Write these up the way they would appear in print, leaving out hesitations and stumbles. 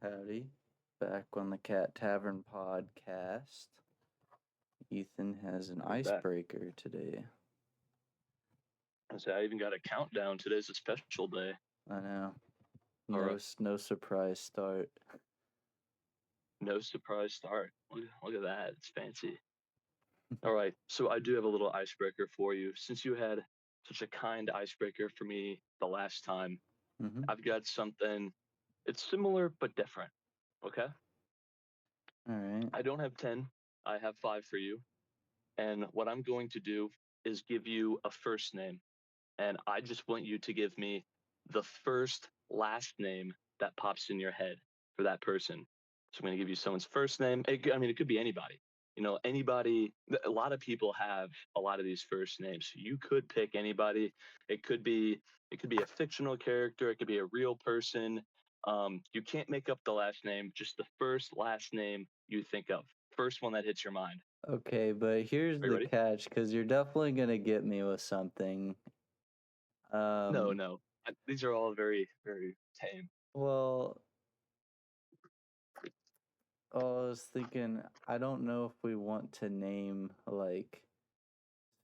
Howdy. Back on the Cat Tavern podcast. Ethan has an Look at that. icebreaker today. I even got a countdown. Today's a special day. I know. All right. No surprise start. No surprise start. Look at that. It's fancy. All right. So I do have a little icebreaker for you. Since you had such a kind icebreaker for me the last time, Mm-hmm. I've got something. It's similar but different. Okay. All right. I don't have 10. I have 5 for you. And what I'm going to do is give you a first name. And I just want you to give me the first last name that pops in your head for that person. So I'm going to give you someone's first name. It could be anybody. Anybody. A lot of people have a lot of these first names. You could pick anybody. It could be a fictional character. It could be a real person. You can't make up the last name. Just the first last name you think of. First one that hits your mind. Okay, but here's Are you the ready? catch, because you're definitely going to get me with something. No. These are all very, very tame. Well, I was thinking, I don't know if we want to name, like,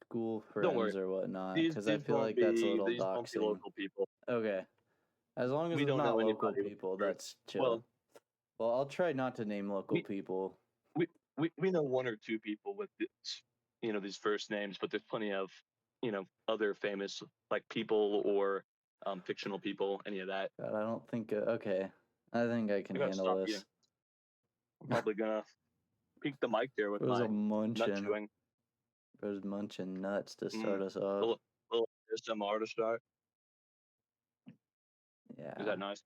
school Don't worry. friends or whatnot, These because I these feel won't like that's a be little these won't be doxing. local people. Okay. As long as We it's don't not know local anybody with people, the first. that's chill. Well, I'll try not to name local we people. we know one or two people with these first names, but there's plenty of other famous like people or fictional people, any of that. God, I don't think. Okay, I think I can I gotta handle stop this. eating. I'm probably gonna peek the mic there with It was my a nut munching. chewing. It was munching nuts to start us off. Little ASMR to start. Yeah. Is that nice?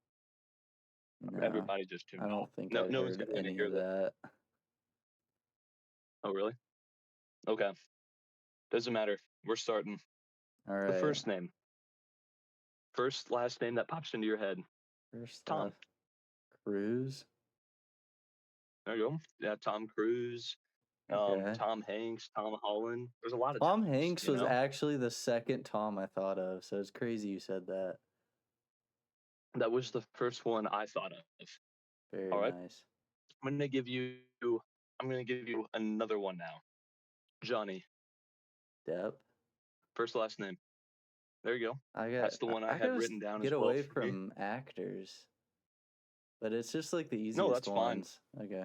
No, Everybody just tuned I don't out. think No, I'd no one's heard gonna want to any hear of this. that. Oh, really? Okay. Doesn't matter. We're starting. All The right. first name. First last name that pops into your head. First, Tom. Cruise. There you go. Yeah, Tom Cruise, Okay. Tom Hanks, Tom Holland. There's a lot of Tom Toms, Hanks was actually the second Tom I thought of, so it's crazy you said that. That was the first one I thought of. Very All right. nice. I'm gonna give you another one now. Johnny. Depp. First last name. There you go. That's the one I had gotta written down get as well away for me. from actors, but it's just like the easiest No, that's ones. Fine. Okay.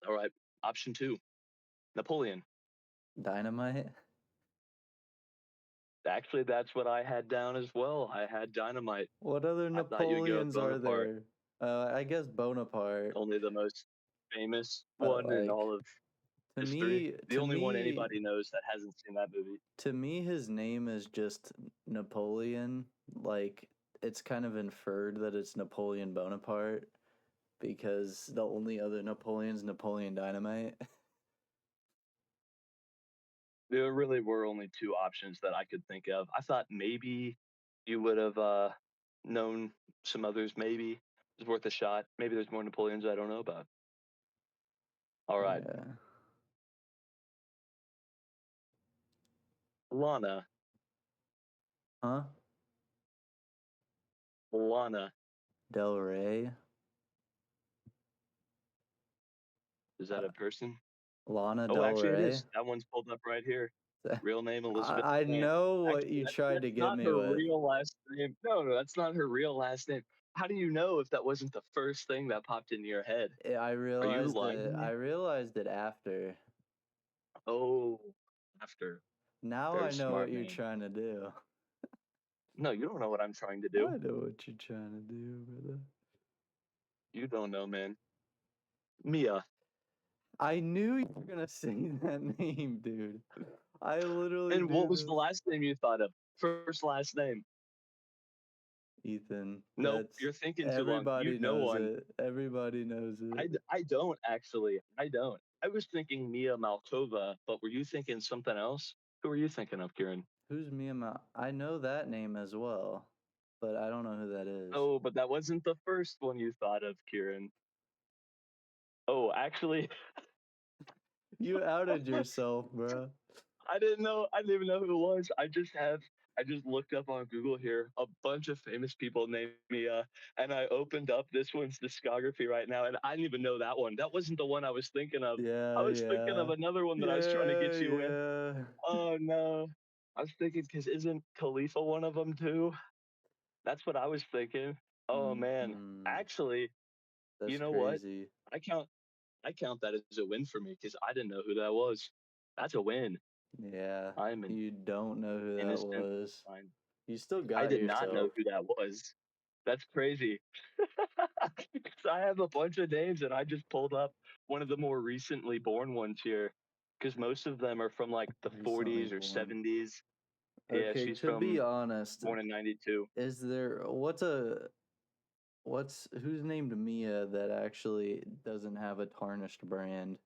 All right. Option 2. Napoleon. Dynamite. Actually, that's what I had down as well. I had Dynamite. What other I thought you'd go Napoleons are there? I guess Bonaparte. Only the most famous one in all of history. The only one anybody knows that hasn't seen that movie. To me, his name is just Napoleon. Like, it's kind of inferred that it's Napoleon Bonaparte because the only other Napoleon's Napoleon Dynamite. There really were only 2 options that I could think of. I thought maybe you would have known some others. Maybe it's worth a shot. Maybe there's more Napoleons I don't know about. All right. Yeah. Lana. Huh? Lana. Del Rey. Is that a person? Lana Oh, Del actually, Rey. it is. That one's pulled up right here. Real name Elizabeth. I know what Actually, you tried to get me her with. real last name. No, that's not her real last name. How do you know if that wasn't the first thing that popped into your head? I realized lying to me? I realized it after. Oh, after. Now Very I know smart what you're man. trying to do. No, you don't know what I'm trying to do. I know what you're trying to do, brother. You don't know, man. Mia. I knew you were gonna say that name, dude. I literally And knew what was this. the last name you thought of? First last name. Ethan. Nope, you're thinking too long. Everybody knows one. it. Everybody knows it. I don't actually. I don't. I was thinking Mia Malkova, but were you thinking something else? Who were you thinking of, Kieran? Who's Mia I know that name as well, but I don't know who that is. Oh, but that wasn't the first one you thought of, Kieran. Oh, actually, you outed yourself, bro. I didn't know. I didn't even know who it was. I just have I just looked up on Google here a bunch of famous people named Mia, and I opened up this one's discography right now, and I didn't even know that one. That wasn't the one I was thinking of. I Yeah, was thinking of yeah. another one that I was trying to Yeah, get you with. yeah. Oh no. I was thinking because isn't Khalifa one of them too? That's what I was thinking. Oh man. Mm-mm. Actually, you That's know what? crazy. I count I count that as a win for me because I didn't know who that was. That's a win. Yeah. I'm an You don't know who that innocent was. mind. You still I got did not know yourself. who that was. That's crazy. 'Cause I have a bunch of names and I just pulled up one of the more recently born ones here because most of them are from like the Recently 40s or born. 70s. Yeah, Okay, she's to be from honest, born in 92. is there what's who's named Mia that actually doesn't have a tarnished brand?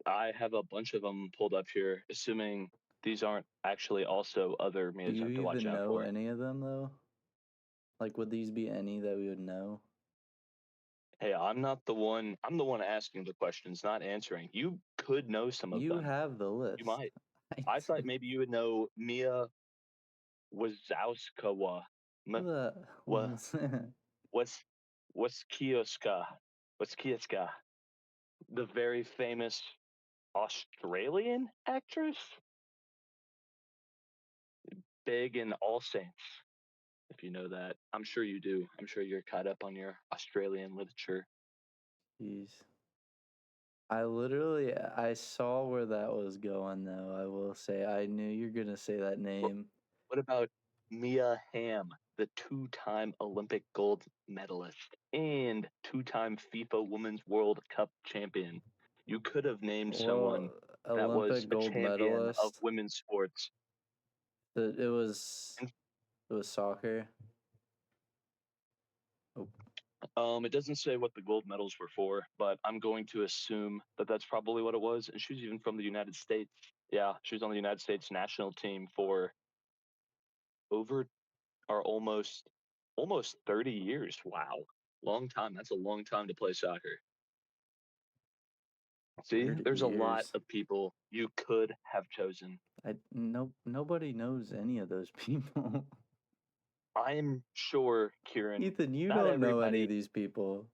I have a bunch of them pulled up here, assuming these aren't actually also other Do Mias I you have to watch even out know for. any of them though? Like, would these be any that we would know? Hey, I'm the one asking the questions, not answering. You could know some of You them. have the You list. might. I I thought do. maybe you would know Mia Wazowskawa. Who M- the wa was was Waskioska, the very famous Australian actress, big in All Saints. If you know that, I'm sure you do. I'm sure you're caught up on your Australian literature. Jeez. I saw where that was going though. I will say I knew you're gonna say that What, name. what about Mia Hamm, the two-time Olympic gold medalist and two-time FIFA Women's World Cup champion? You could have named someone Well, that was Olympic a gold champion of medalist. women's sports. It was And, soccer. Oh, it doesn't say what the gold medals were for, but I'm going to assume that that's probably what it was. And she was even from the United States. Yeah, she was on the United States national team for over or almost 30 years. Wow. Long time. That's a long time to play soccer. See, 30 there's a lot years. of people you could have chosen. Nobody knows any of those people. I'm sure, Kieran, Ethan, you not don't know any of everybody these people.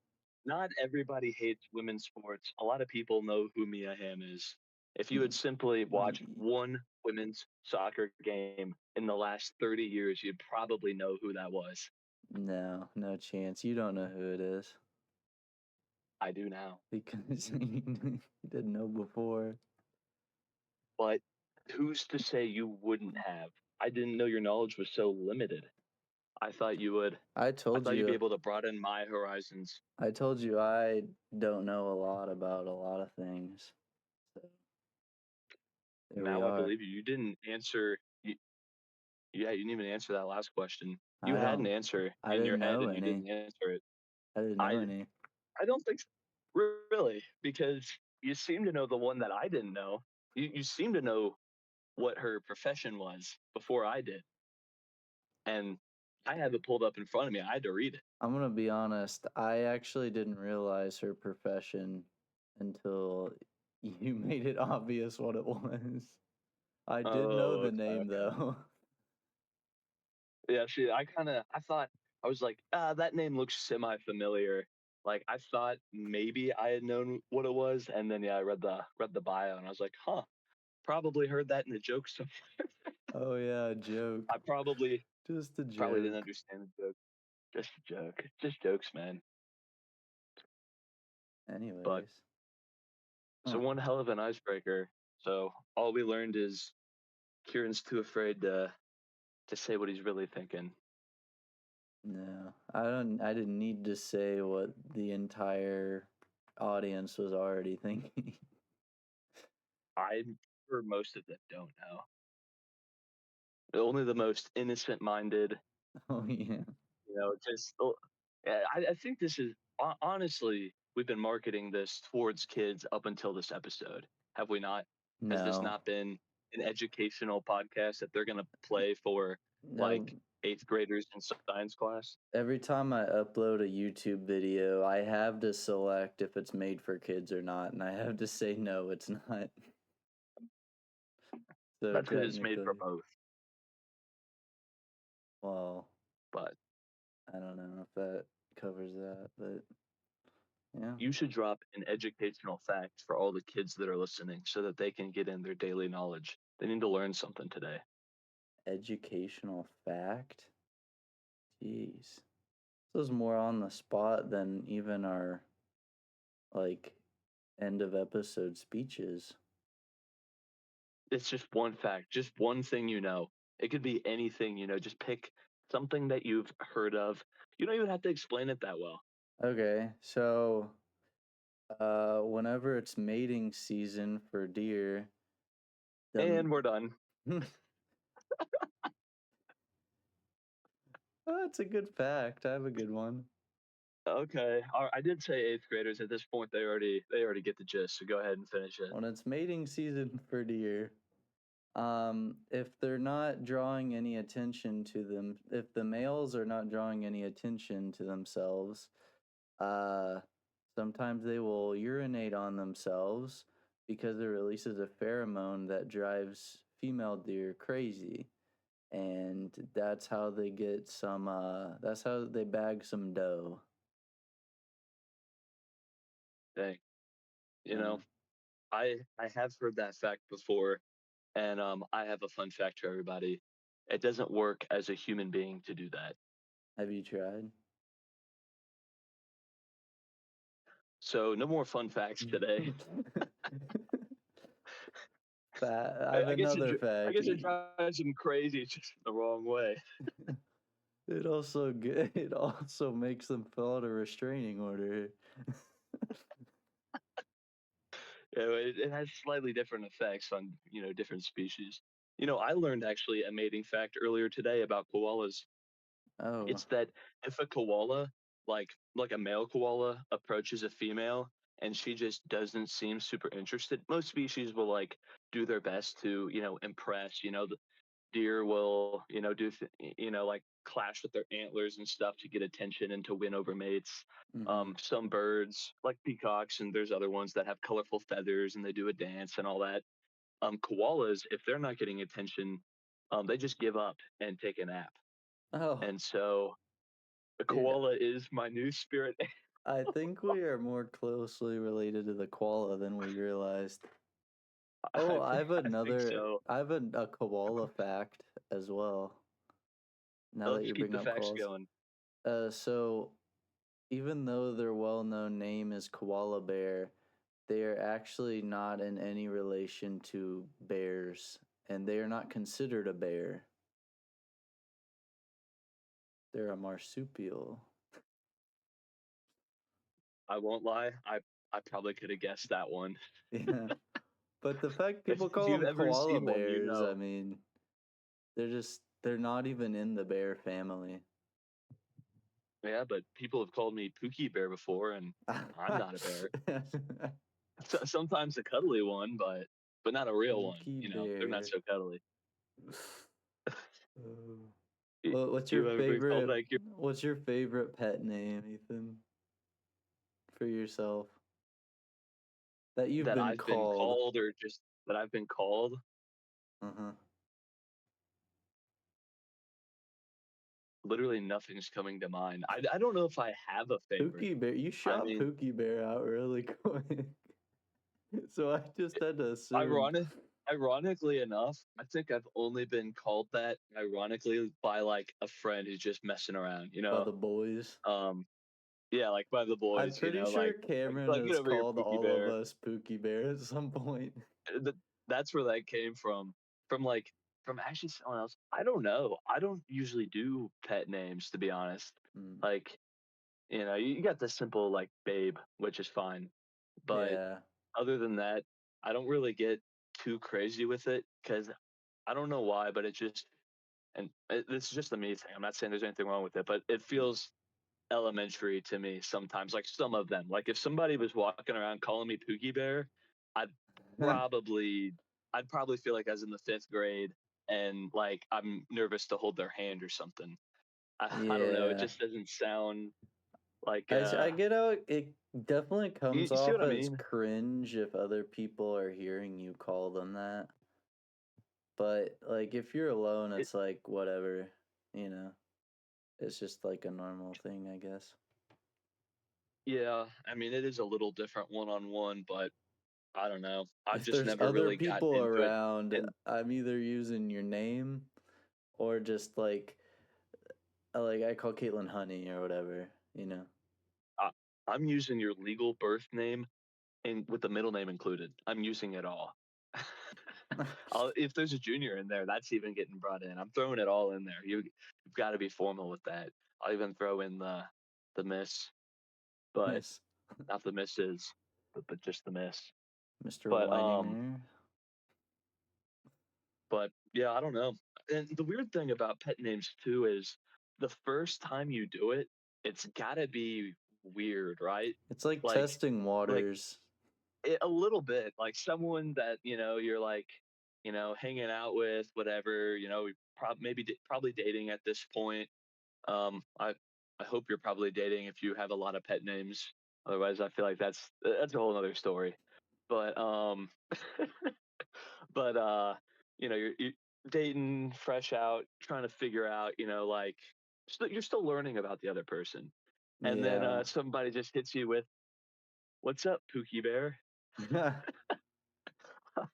not everybody hates women's sports. A lot of people know who Mia Hamm is. If you had Y- simply watched y- one women's soccer game in the last 30 years, you'd probably know who that was. No, no chance. You don't know who it is I do now. because you didn't know before. But who's to say you wouldn't have? I didn't know your knowledge was so limited. I thought you would. I I told thought you'd be you. able to broaden my horizons. I told you I don't know a lot about a lot of things. So there we Now I are. believe you. You didn't answer. Yeah, you didn't even answer that last question. You I had an don't. answer I in your didn't head know and you any. didn't answer it. I didn't know I any. I don't think so. Really, because you seem to know the one that I didn't know. You seem to know what her profession was before I did, and I have it pulled up in front of me. I had to read it. I'm gonna be honest. I actually didn't realize her profession until you made it obvious what it was. I did know Oh, the okay, name okay. though. Yeah, I thought, I was like, that name looks semi-familiar. Like, I thought maybe I had known what it was, and then, yeah, I read the bio, and I was like, huh, probably heard that in a joke somewhere. Oh yeah, joke. I Just a probably didn't joke. understand the joke. Just a joke. Just jokes, man. But Anyways. so Huh. one hell of an icebreaker. So all we learned is Kieran's too afraid to say what he's really thinking. No. I didn't need to say what the entire audience was already thinking. I'm sure most of them don't know. Only the most innocent-minded, Oh yeah. just yeah, I think this is honestly, we've been marketing this towards kids up until this episode, have we not? Has this No. not been an educational podcast that they're going to play for like No. eighth graders in science class? Every time I upload a YouTube video, I have to select if it's made for kids or not, and I have to say no, it's not. So That's because it's made for technically, both. but I don't know if that covers that, but yeah. you should drop an educational fact for all the kids that are listening so that they can get in their daily knowledge. They need to learn something today. Educational fact? Jeez. This is more on the spot than even our like end of episode speeches. It's just one fact, just one thing you know. It could be anything, just pick something that you've heard of. You don't even have to explain it that well. Okay, so whenever it's mating season for deer, the And we're done. oh, that's a good fact. I have a good one. Okay. I did say eighth graders at this point. They already get the gist. So go ahead and finish it. When it's mating season for deer, if they're not drawing any attention to them, if the males are not drawing any attention to themselves, uh, sometimes they will urinate on themselves because it releases a pheromone that drives female deer crazy. And that's how they get some, that's how they bag some doe. Dang. You Yeah. know, I have heard that fact before, and I have a fun fact for everybody. It doesn't work as a human being to do that. Have you tried? So no more fun facts today. I I, have I guess it another dri- I fact. guess it drives them crazy. It's just the wrong way. It also makes them fill out a restraining order. It has slightly different effects on different species. I learned actually a mating fact earlier today about koalas. Oh. It's that if a koala, like a male koala, approaches a female and she just doesn't seem super interested, most species will like do their best to impress. The deer will like clash with their antlers and stuff to get attention and to win over mates. Mm-hmm. Some birds like peacocks, and there's other ones that have colorful feathers and they do a dance and all that. Koalas, if they're not getting attention, they just give up and take a nap. Oh, And so a yeah. koala is my new spirit. I think we are more closely related to the koala than we realized. Oh, I think so. I have a koala fact as well. Now that Let's you keep bring the up facts koalas. going. So even though their well-known name is koala bear, they are actually not in any relation to bears, and they are not considered a bear. They're a marsupial. I won't lie. I probably could have guessed that one. Yeah. But the fact If people if call you've them ever koala seen one, bears, I mean, they're not even in the bear family. Yeah, but people have called me Pookie Bear before, and I'm not a bear. So, sometimes a cuddly one, but not a real one. Pookie They're not bear. so cuddly. Oh. Y- What's your You ever been called favorite? like your What's your favorite pet name, Ethan, for yourself that you've that been I've been called? called or just that I've been called? Uh huh. Literally nothing's coming to mind. I don't know if I have a favorite. Pookie bear. You I shot mean, Pookie bear out really quick, so I just had to assume ironic, ironically enough, I think I've only been called that ironically by like a friend who's just messing around. by the boys. Um, yeah, like by the I'm boys. pretty sure Cameron Like get has over your called Pookie all of Bear. us Pookie Bear at some point. Th- That's where that came from. From like from actually someone else. I don't know. I don't usually do pet names to be honest. Mm, Like you got the simple like babe, which is fine. But yeah. other than that, I don't really get too crazy with it because I don't know why, but it just this is just a me thing. I'm not saying there's anything wrong with it, but it feels elementary to me sometimes. Like some of them, like if somebody was walking around calling me Pookie Bear, I'd probably I'd probably feel like I was in the fifth grade and like I'm nervous to hold their hand or something. I don't know. It Yeah. just doesn't sound like I get how it definitely you, comes you see off what I as mean? cringe if other people are hearing you call them that. But like if you're alone, It, it's like whatever, you know. It's just like a normal thing, I guess. Yeah, I mean it is a little different one on one, but I don't know. I've If just there's never other really gotten people into it. around, And I'm either using your name or just like I call Caitlin Honey or whatever, you know. I, I'm using your legal birth name and with the middle name included. I'm using it all. If there's a junior in there, that's even getting brought in. I'm throwing it all in there. You've got to be formal with that. I'll even throw in the miss, but Miss not the misses, but just the miss. Mr. But Weininger. but yeah, I don't know. And the weird thing about pet names too is the first time you do it, it's gotta be weird, right? It's like Like testing like waters. a little bit, like someone that you're like hanging out with, whatever. Probably dating at this point. I hope you're probably dating if you have a lot of pet names. Otherwise, I feel like that's a whole other story. But but you're dating, fresh out, trying to figure out, like you're still learning about the other person, and then Yeah. somebody just hits you with, "What's up, Pookie Bear?"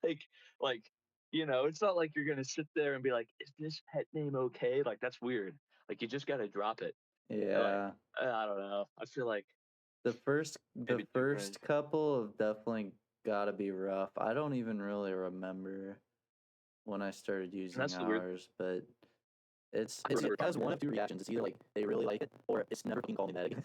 like like it's not like you're gonna sit there and be like, "Is this pet name okay?" Like that's weird. Like you just gotta drop it. Like Yeah. I don't know. I feel like The maybe too crazy. first couple have definitely got to be rough. I don't even really remember when I started And using that's the weird. ours, but I it remember has one of two reactions. It's either like they really like it or it's never fucking call me that again.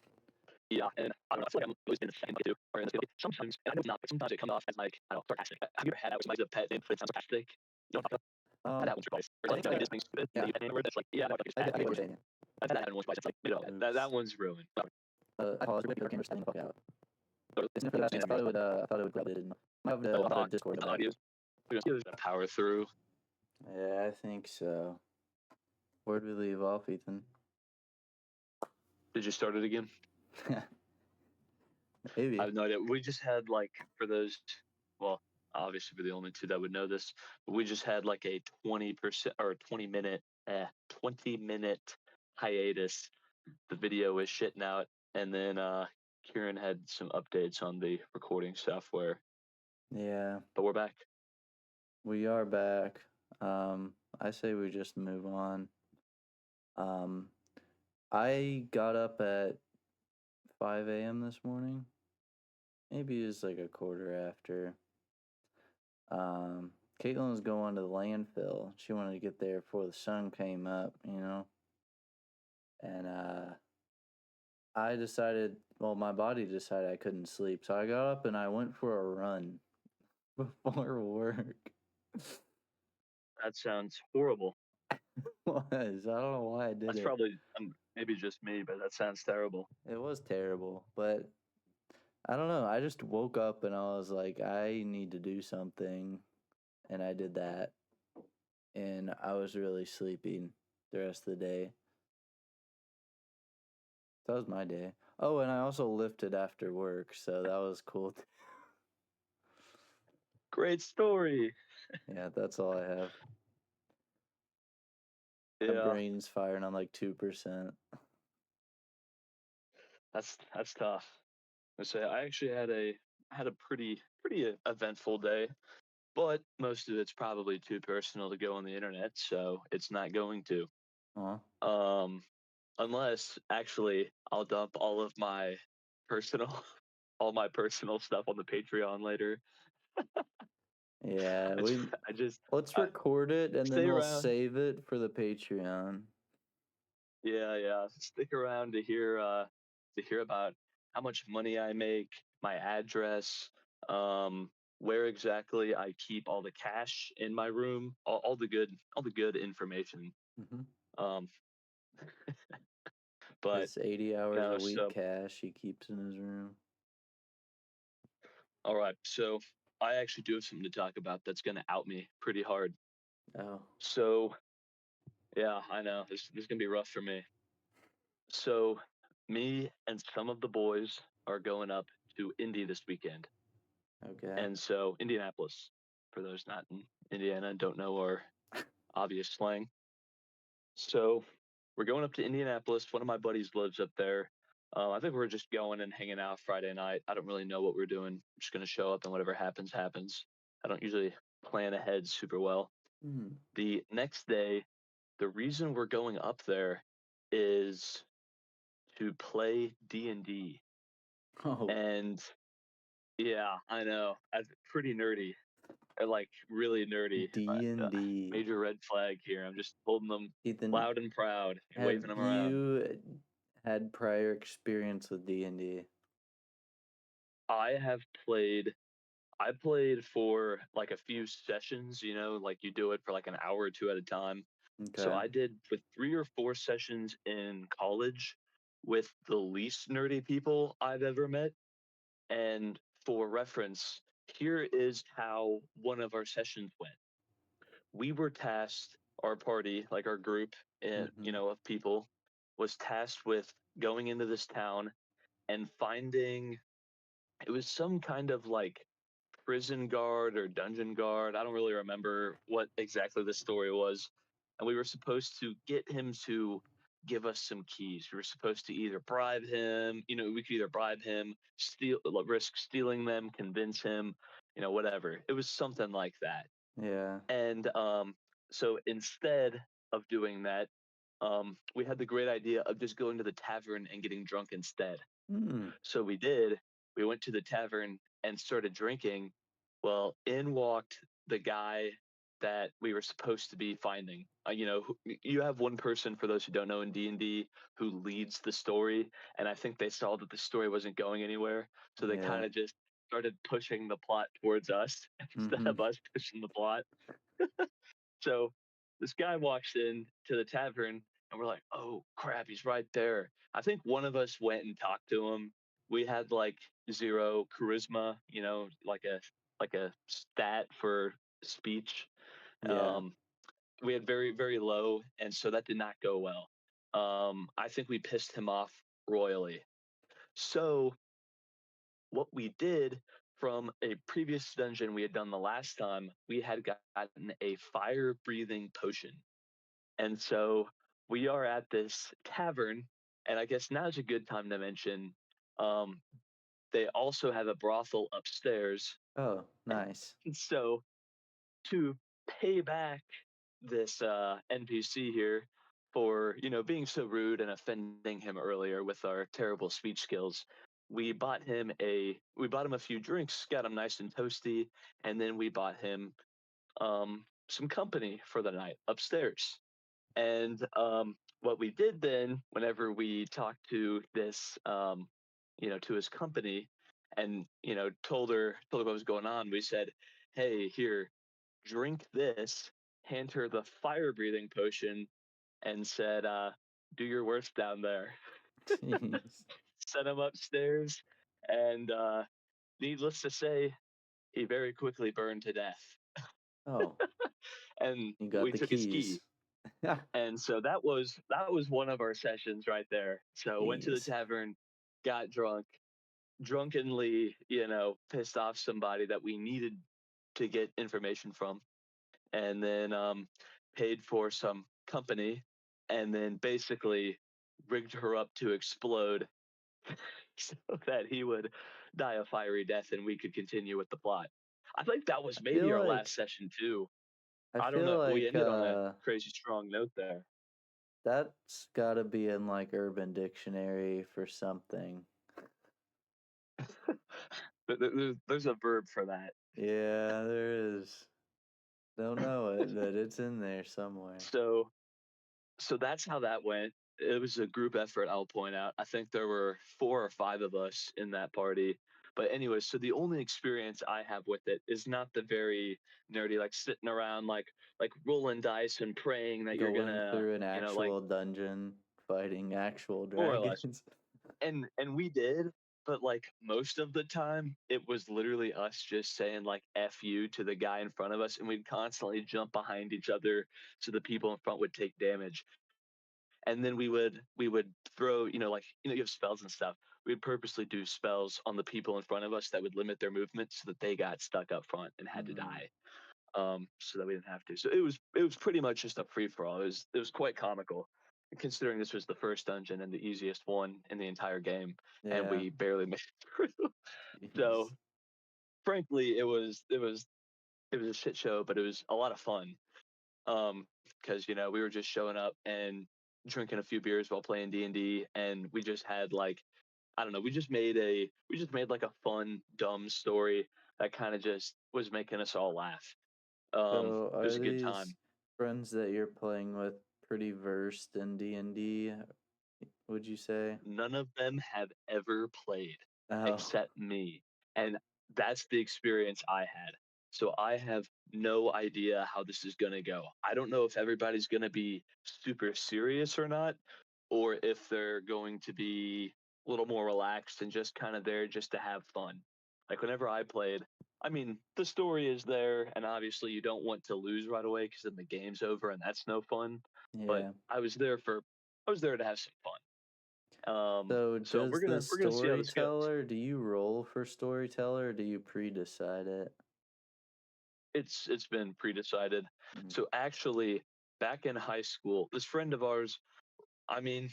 Yeah, and I don't know. I feel like I'm always been the same way too. Or in this field, sometimes, and I know it's not, but sometimes it comes off as like, I don't know, sarcastic. Have you ever had that with somebody's a pet name, but it sounds sarcastic? You know, I've had that once or twice. Or I like, think it is being stupid. yeah, And you pet name word that's like, yeah, no, I think it's I pet. get what you're saying. I've had that happen once or twice. It's like, that Oops. one's ruined. I apologize. Wait, your camera's standing the fuck out. So, Isn't it for the last name? I thought it would grab it. Might have the Discord in the back. audio. We're just gonna power through. Yeah, I think so. Where'd we leave off, Ethan? Did you start it again? I Maybe. have no idea. We just had like for those, well, obviously we're the only two that would know this, but we just had like a 20% or 20-minute hiatus. The video was shitting out, and then Kieran had some updates on the recording software. Yeah, But we're back. we are back. I say we just move on. Um, I got up at 5 a.m. this morning. Maybe it was like a quarter after. Um, Caitlin was going to the landfill. She wanted to get there before the sun came up, you know? And I decided, well, my body decided I couldn't sleep. So I got up and I went for a run before work. That sounds horrible. Was. I don't know why I did That's it. probably maybe just me, but that sounds terrible. It was terrible, but I don't know. I just woke up and I was like, I need to do something. And I did that. And I was really sleeping the rest of the day. That was my day. Oh, and I also lifted after work, so that was cool. Great story. Yeah, that's all I have. My Yeah, brain's firing on like 2%. that's tough. I say I actually had a pretty eventful day, but most of it's probably too personal to go on the internet, so it's not going to. Huh? Um, unless actually I'll dump all of my personal all my personal stuff on the Patreon later. Yeah, I just, I just let's I, record it and then stay we'll around. save it for the Patreon. Yeah, yeah. Stick around to hear about how much money I make, my address, where exactly I keep all the cash in my room, all the good information. Mm-hmm. Um, but His 80 hours a week so cash he keeps in his room. all right. So I actually do have something to talk about that's gonna out me pretty hard. Oh. So yeah, I know this is gonna be rough for me. So me and some of the boys are going up to Indy this weekend. Okay. And so Indianapolis, for those not in Indiana and don't know our obvious slang. So we're going up to Indianapolis. One of my buddies lives up there. I think we're just going and hanging out Friday night. I don't really know what we're doing. I'm just gonna show up and whatever happens, happens. I don't usually plan ahead super well. Hmm. The next day, the reason we're going up there is to play D&D. Oh, And yeah, I know. That's pretty nerdy. Like really nerdy. D and D. Major red flag here. I'm just holding them Ethan, loud and proud and have waving them around. you had prior experience with D&D? I have played I played for like a few sessions, like you do it for like an hour or two at a time. So Okay. I did for 3 or 4 sessions in college with the least nerdy people I've ever met. And for reference, here is how one of our sessions went. We were tasked, our party, like our group, Mm-hmm. of people, was tasked with going into this town and finding it was some kind of like prison guard or dungeon guard. I don't really remember what exactly the story was. And we were supposed to get him to give us some keys. We were supposed to either bribe him, we could either bribe him, risk stealing them, convince him, whatever. It was something like that. Yeah. And so instead of doing that, we had the great idea of just going to the tavern and getting drunk instead. Mm. So we did. We went to the tavern and started drinking. Well, in walked the guy that we were supposed to be finding. You have one person, for those who don't know, in D&D who leads the story, and I think they saw that the story wasn't going anywhere, so they Yeah. kind of just started pushing the plot towards us instead Mm-hmm. of us pushing the plot. So this guy walks in to the tavern, and we're like, "Oh crap, he's right there." I think one of us went and talked to him. We had like zero charisma, like a stat for speech. Yeah. Um, we had very very low, and so that did not go well. I think we pissed him off royally. So what we did from a previous dungeon we had done the last time, we had gotten a fire breathing potion. And so we are at this tavern, and I guess now's a good time to mention um, they also have a brothel upstairs. Oh, nice. And so to pay back this NPC here for being so rude and offending him earlier with our terrible speech skills, we bought him a few drinks, got him nice and toasty, and then we bought him some company for the night upstairs. And what we did then, whenever we talked to to his company, and told her what was going on, we said, "Hey, here, drink this." Hand her the fire breathing potion, and said, "Do your worst down there." Jeez. Sent him upstairs, and needless to say, he very quickly burned to death. Oh, And you got we the took his key. keys. And so that was one of our sessions right there. So went to the Jeez. tavern, got drunk, drunkenly, pissed off somebody that we needed to get information from, and then paid for some company, and then basically rigged her up to explode so that he would die a fiery death and we could continue with the plot. I think that was I maybe feel our like last session too. I I don't feel know. We like ended on a crazy strong note there. that's got to be in like Urban Dictionary for something. There's a verb for that. Yeah, there is. Don't know it, but it's in there somewhere. So so that's how that went. It was a group effort, I'll point out. I think there were 4 or 5 of us in that party. But anyway, so the only experience I have with it is not the very nerdy, like sitting around like rolling dice and praying that you're Going gonna, through an like actual dungeon, fighting actual more or less. dragons. And we did, but like most of the time it was literally us just saying like F you to the guy in front of us, and we'd constantly jump behind each other so the people in front would take damage. And then we would throw, you have spells and stuff. We'd purposely do spells on the people in front of us that would limit their movement so that they got stuck up front and had to Mm. die, so that we didn't have to. So it was pretty much just a free for all. It was quite comical. considering this was the first dungeon and the easiest one in the entire game, and Yeah. we barely made it through. So Jeez. frankly, it was a shit show, but it was a lot of fun. Because we were just showing up and drinking a few beers while playing D&D, and we just had like, I don't know, we just made like a fun dumb story that kind of just was making us all laugh. So It was are a good time. these friends that you're playing with pretty versed in D&D, would you say? None of them have ever played Oh, except me. And that's the experience I had. So I have no idea how this is going to go. I don't know if everybody's going to be super serious or not, or if they're going to be a little more relaxed and just kind of there just to have fun. Like whenever I played, I mean, the story is there, and obviously you don't want to lose right away because then the game's over and that's no fun. But yeah. I was there to have some fun. So So we're does the gonna we're gonna see how this goes. storyteller, do you roll for storyteller or do you pre-decide it? It's been pre-decided. Mhm. So actually, back in high school, this friend of ours, I mean,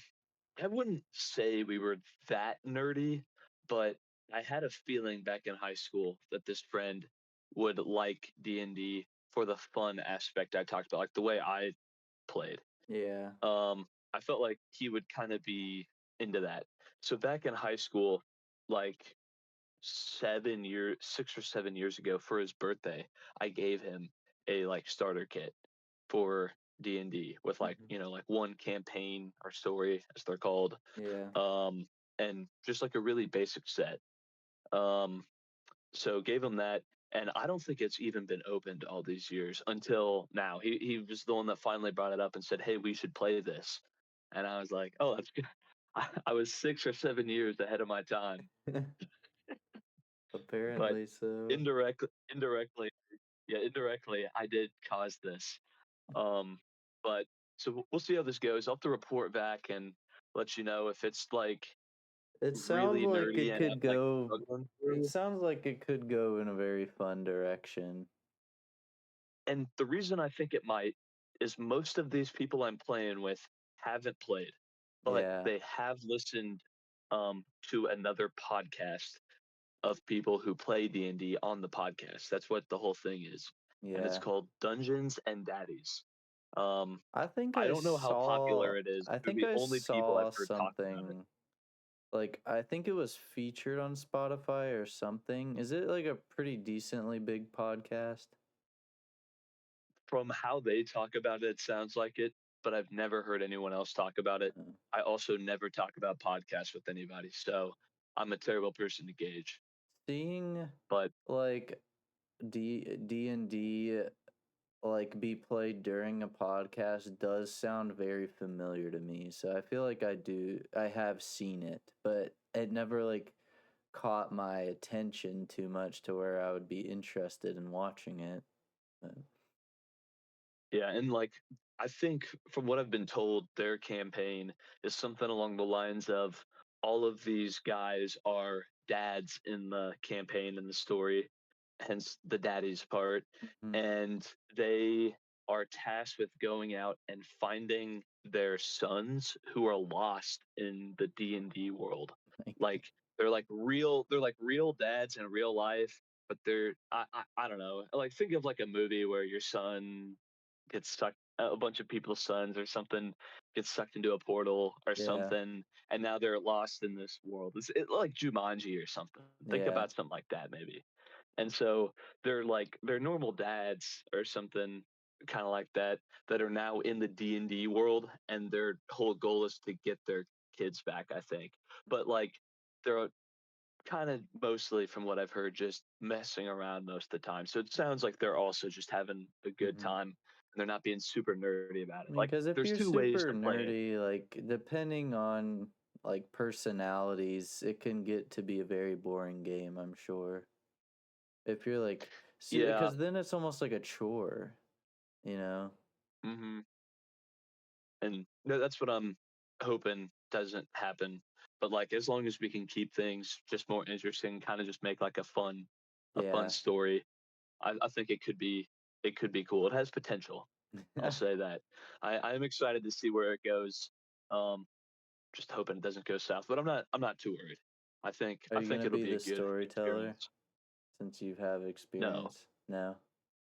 I wouldn't say we were that nerdy, but I had a feeling back in high school that this friend would like D&D for the fun aspect I talked about, like the way I played. Yeah. I felt like he would kind of be into that. So back in high school, like 6 or 7 years ago for his birthday, I gave him a like starter kit for D&D with like, Mhm. like one campaign or story as they're called. Yeah. Um and just like a really basic set. Um so gave him that, and I don't think it's even been opened all these years until now. He was the one that finally brought it up and said, "Hey, we should play this." And I was like, "Oh, that's good." I was 6 or 7 years ahead of my time, but Apparently so. indirectly, yeah, indirectly, I did cause this. Um, but so we'll see how this goes. I'll have to report back and let you know if it's like It sounds really like nerdy it and could I'm like go struggling it through. sounds like it could go in a very fun direction. And the reason I think it might is most of these people I'm playing with haven't played, but Yeah. they have listened to another podcast of people who play D&D on the podcast. That's what the whole thing is. And it's Yeah. called Dungeons and Daddies. Um, I think I I don't know how saw popular it is. I They're think the I only people I've saw heard talk about it. something like I think it was featured on Spotify or something. Is it like a pretty decently big podcast? From how they talk about it, it sounds like it, but I've never heard anyone else talk about it. Uh, I also never talk about podcasts with anybody, so I'm a terrible person to gauge. Seeing But like D&D like be played during a podcast does sound very familiar to me. So I feel like I have seen it, but it never like caught my attention too much to where I would be interested in watching it. But, yeah, and like I think from what I've been told, their campaign is something along the lines of all of these guys are dads in the campaign and the story, hence the daddies part, mhm. and they are tasked with going out and finding their sons who are lost in the D&D world. Like, Like they're like real dads in real life, but I don't know. Like think of like a movie where your son gets sucked, a bunch of people's sons or something gets sucked into a portal or yeah, something, and now they're lost in this world. It's like Jumanji or something. Think yeah. about something like that maybe. And so they're normal dads or something kind of like that that are now in the D&D world, and their whole goal is to get their kids back, I think. But like they're kind of mostly from what I've heard just messing around most of the time. So it sounds like they're also just having a good Hmm. time and they're not being super nerdy about I it. mean, Like because if there's you're two ways super to play it. nerdy, like depending on like personalities, it can get to be a very boring game, I'm sure. If you're like, Yeah. because then it's almost like a chore, you know? Hmm. And that's what I'm hoping doesn't happen. But like as long as we can keep things just more interesting, kind of just make like a fun Yeah. story, I think it could be cool. It has potential. I'll say that. I'm excited to see where it goes. Um, just hoping it doesn't go south, but I'm not too worried. Are I you think gonna it'll be be a the good storyteller experience. since you have No, experience? No.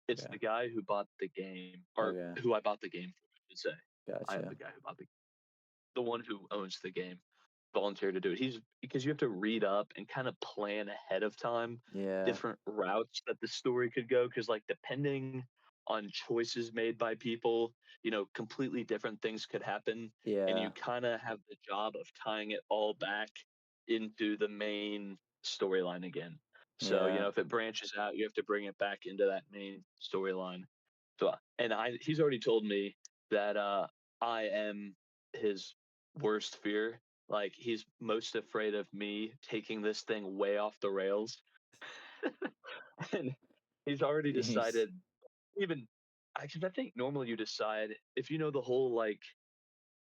it's Okay. the guy who bought the game, or Okay. who I bought the game for, I should say. I am Gotcha. the guy who bought the one who owns the game volunteered to do it. He's because you have to read up and kind of plan ahead of time Yeah. different routes that the story could go. Because like depending on choices made by people, completely different things could happen, and you Yeah. kind of have the job of tying it all back into the main storyline again. So Yeah. if it branches out, you have to bring it back into that main storyline. So and he's already told me that I am his worst fear. Like he's most afraid of me taking this thing way off the rails. And he's already Jeez. decided even because I think normally you decide if you know the whole like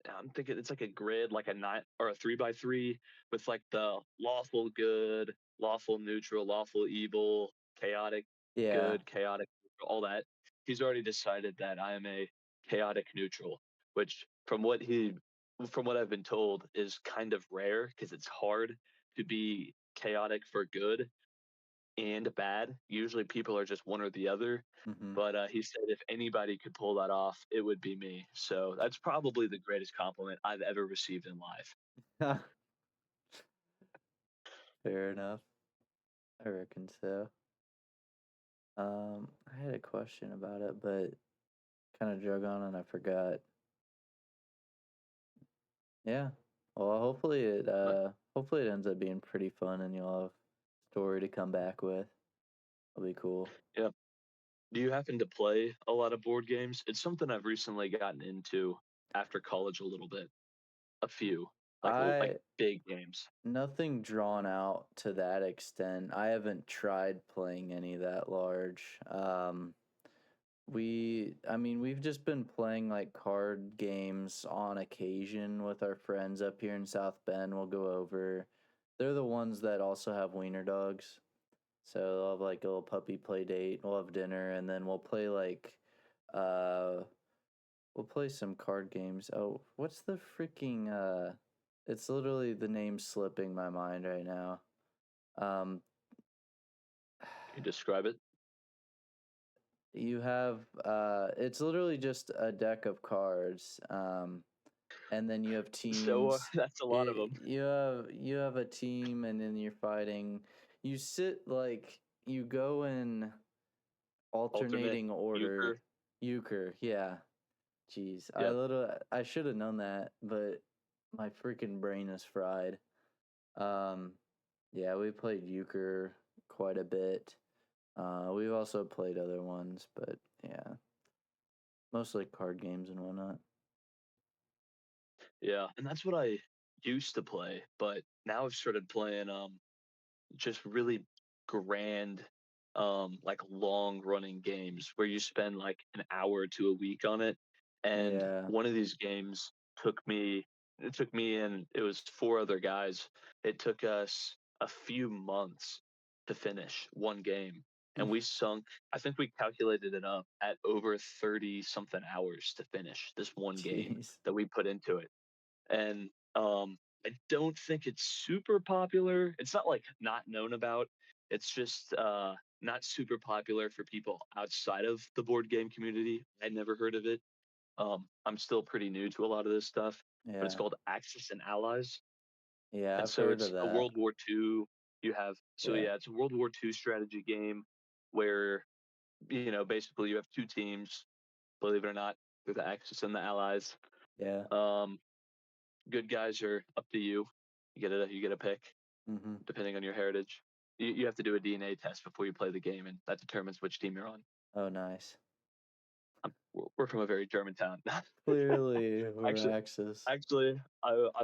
I'm thinking it's like a grid, like a nine or a 3 by 3 with like the lawful good, lawful neutral, lawful evil, chaotic Yeah. good, chaotic neutral, all that. He's already decided that I am a chaotic neutral, which from what I've been told is kind of rare because it's hard to be chaotic for good and bad. Usually people are just one or the other. Mhm. But he said if anybody could pull that off, it would be me. So that's probably the greatest compliment I've ever received in life. Fair enough. I reckon so. I had a question about it, but kind of drug on and I forgot. Yeah. Well, But hopefully it ends up being pretty fun and you'll have story to come back with. It'll be cool. yeah, do you happen to play a lot of board games? It's something I've recently gotten into after college a little bit. A few, like I big games. Nothing drawn out to that extent. I haven't tried playing any that large. I mean, we've just been playing like card games on occasion with our friends up here in South Bend. We'll go over. They're the ones that also have wiener dogs. So they'll have like a little puppy play date. We'll have dinner and then uh, we'll play some card games. Oh, what's the freaking, it's literally the name slipping my mind right now. Um, Can you describe it? you have it's literally just a deck of cards. And then you have So teams. that's a lot of them. You have a team, and then you're fighting. You sit like you go in Alternate alternating order. euchre. Euchre, yeah. Jeez, Yep. I should have known that, but my freaking brain is fried. Um, yeah, we played euchre quite a bit. We've also played other ones, but yeah, mostly card games and whatnot. Yeah, and that's what I used to play, but now I've started playing just really grand like long running games where you spend like an hour to a week on it. And Yeah. one of these games took me and it was four other guys. It took us a few months to finish one game. And we sunk, I think we calculated it up at over 30 something hours to finish this one game Jeez. that we put into it. And I don't think it's super popular. It's not like not known about. It's just not super popular for people outside of the board game community. I'd never heard of it. I'm still pretty new to a lot of this stuff, but it's Yeah. called Axis and Allies, Yeah, and I've so heard of it's a that. World War II. You have so Yeah. yeah, it's a World War II strategy game where basically you have two teams. Believe it or not, they're the Axis and the Allies. Yeah. Um, Good guys are up to you. You get a pick Mm-hmm. depending on your heritage. You have to do a DNA test before you play the game, and that determines which team you're on. Oh, nice. We're from a very German town. Clearly, we're actually, Axis. I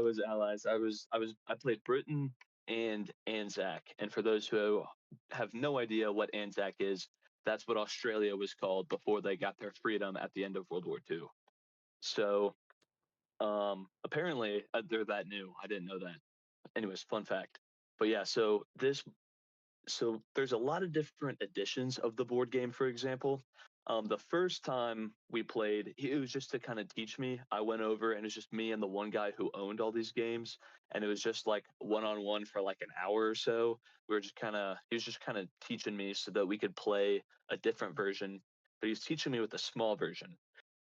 was allies. I played Britain and Anzac, and for those who have no idea what Anzac is, that's what Australia was called before they got their freedom at the end of World War II. So apparently they're that new. I didn't know that. Anyways, fun fact. But yeah, so there's a lot of different editions of the board game, for example. The first time we played, it was just to kind of teach me. I went over and it was just me and the one guy who owned all these games, and it was just like one on one for like an hour or so. We were just kind of he was just kind of teaching me so that we could play a different version. But he was teaching me with a small version,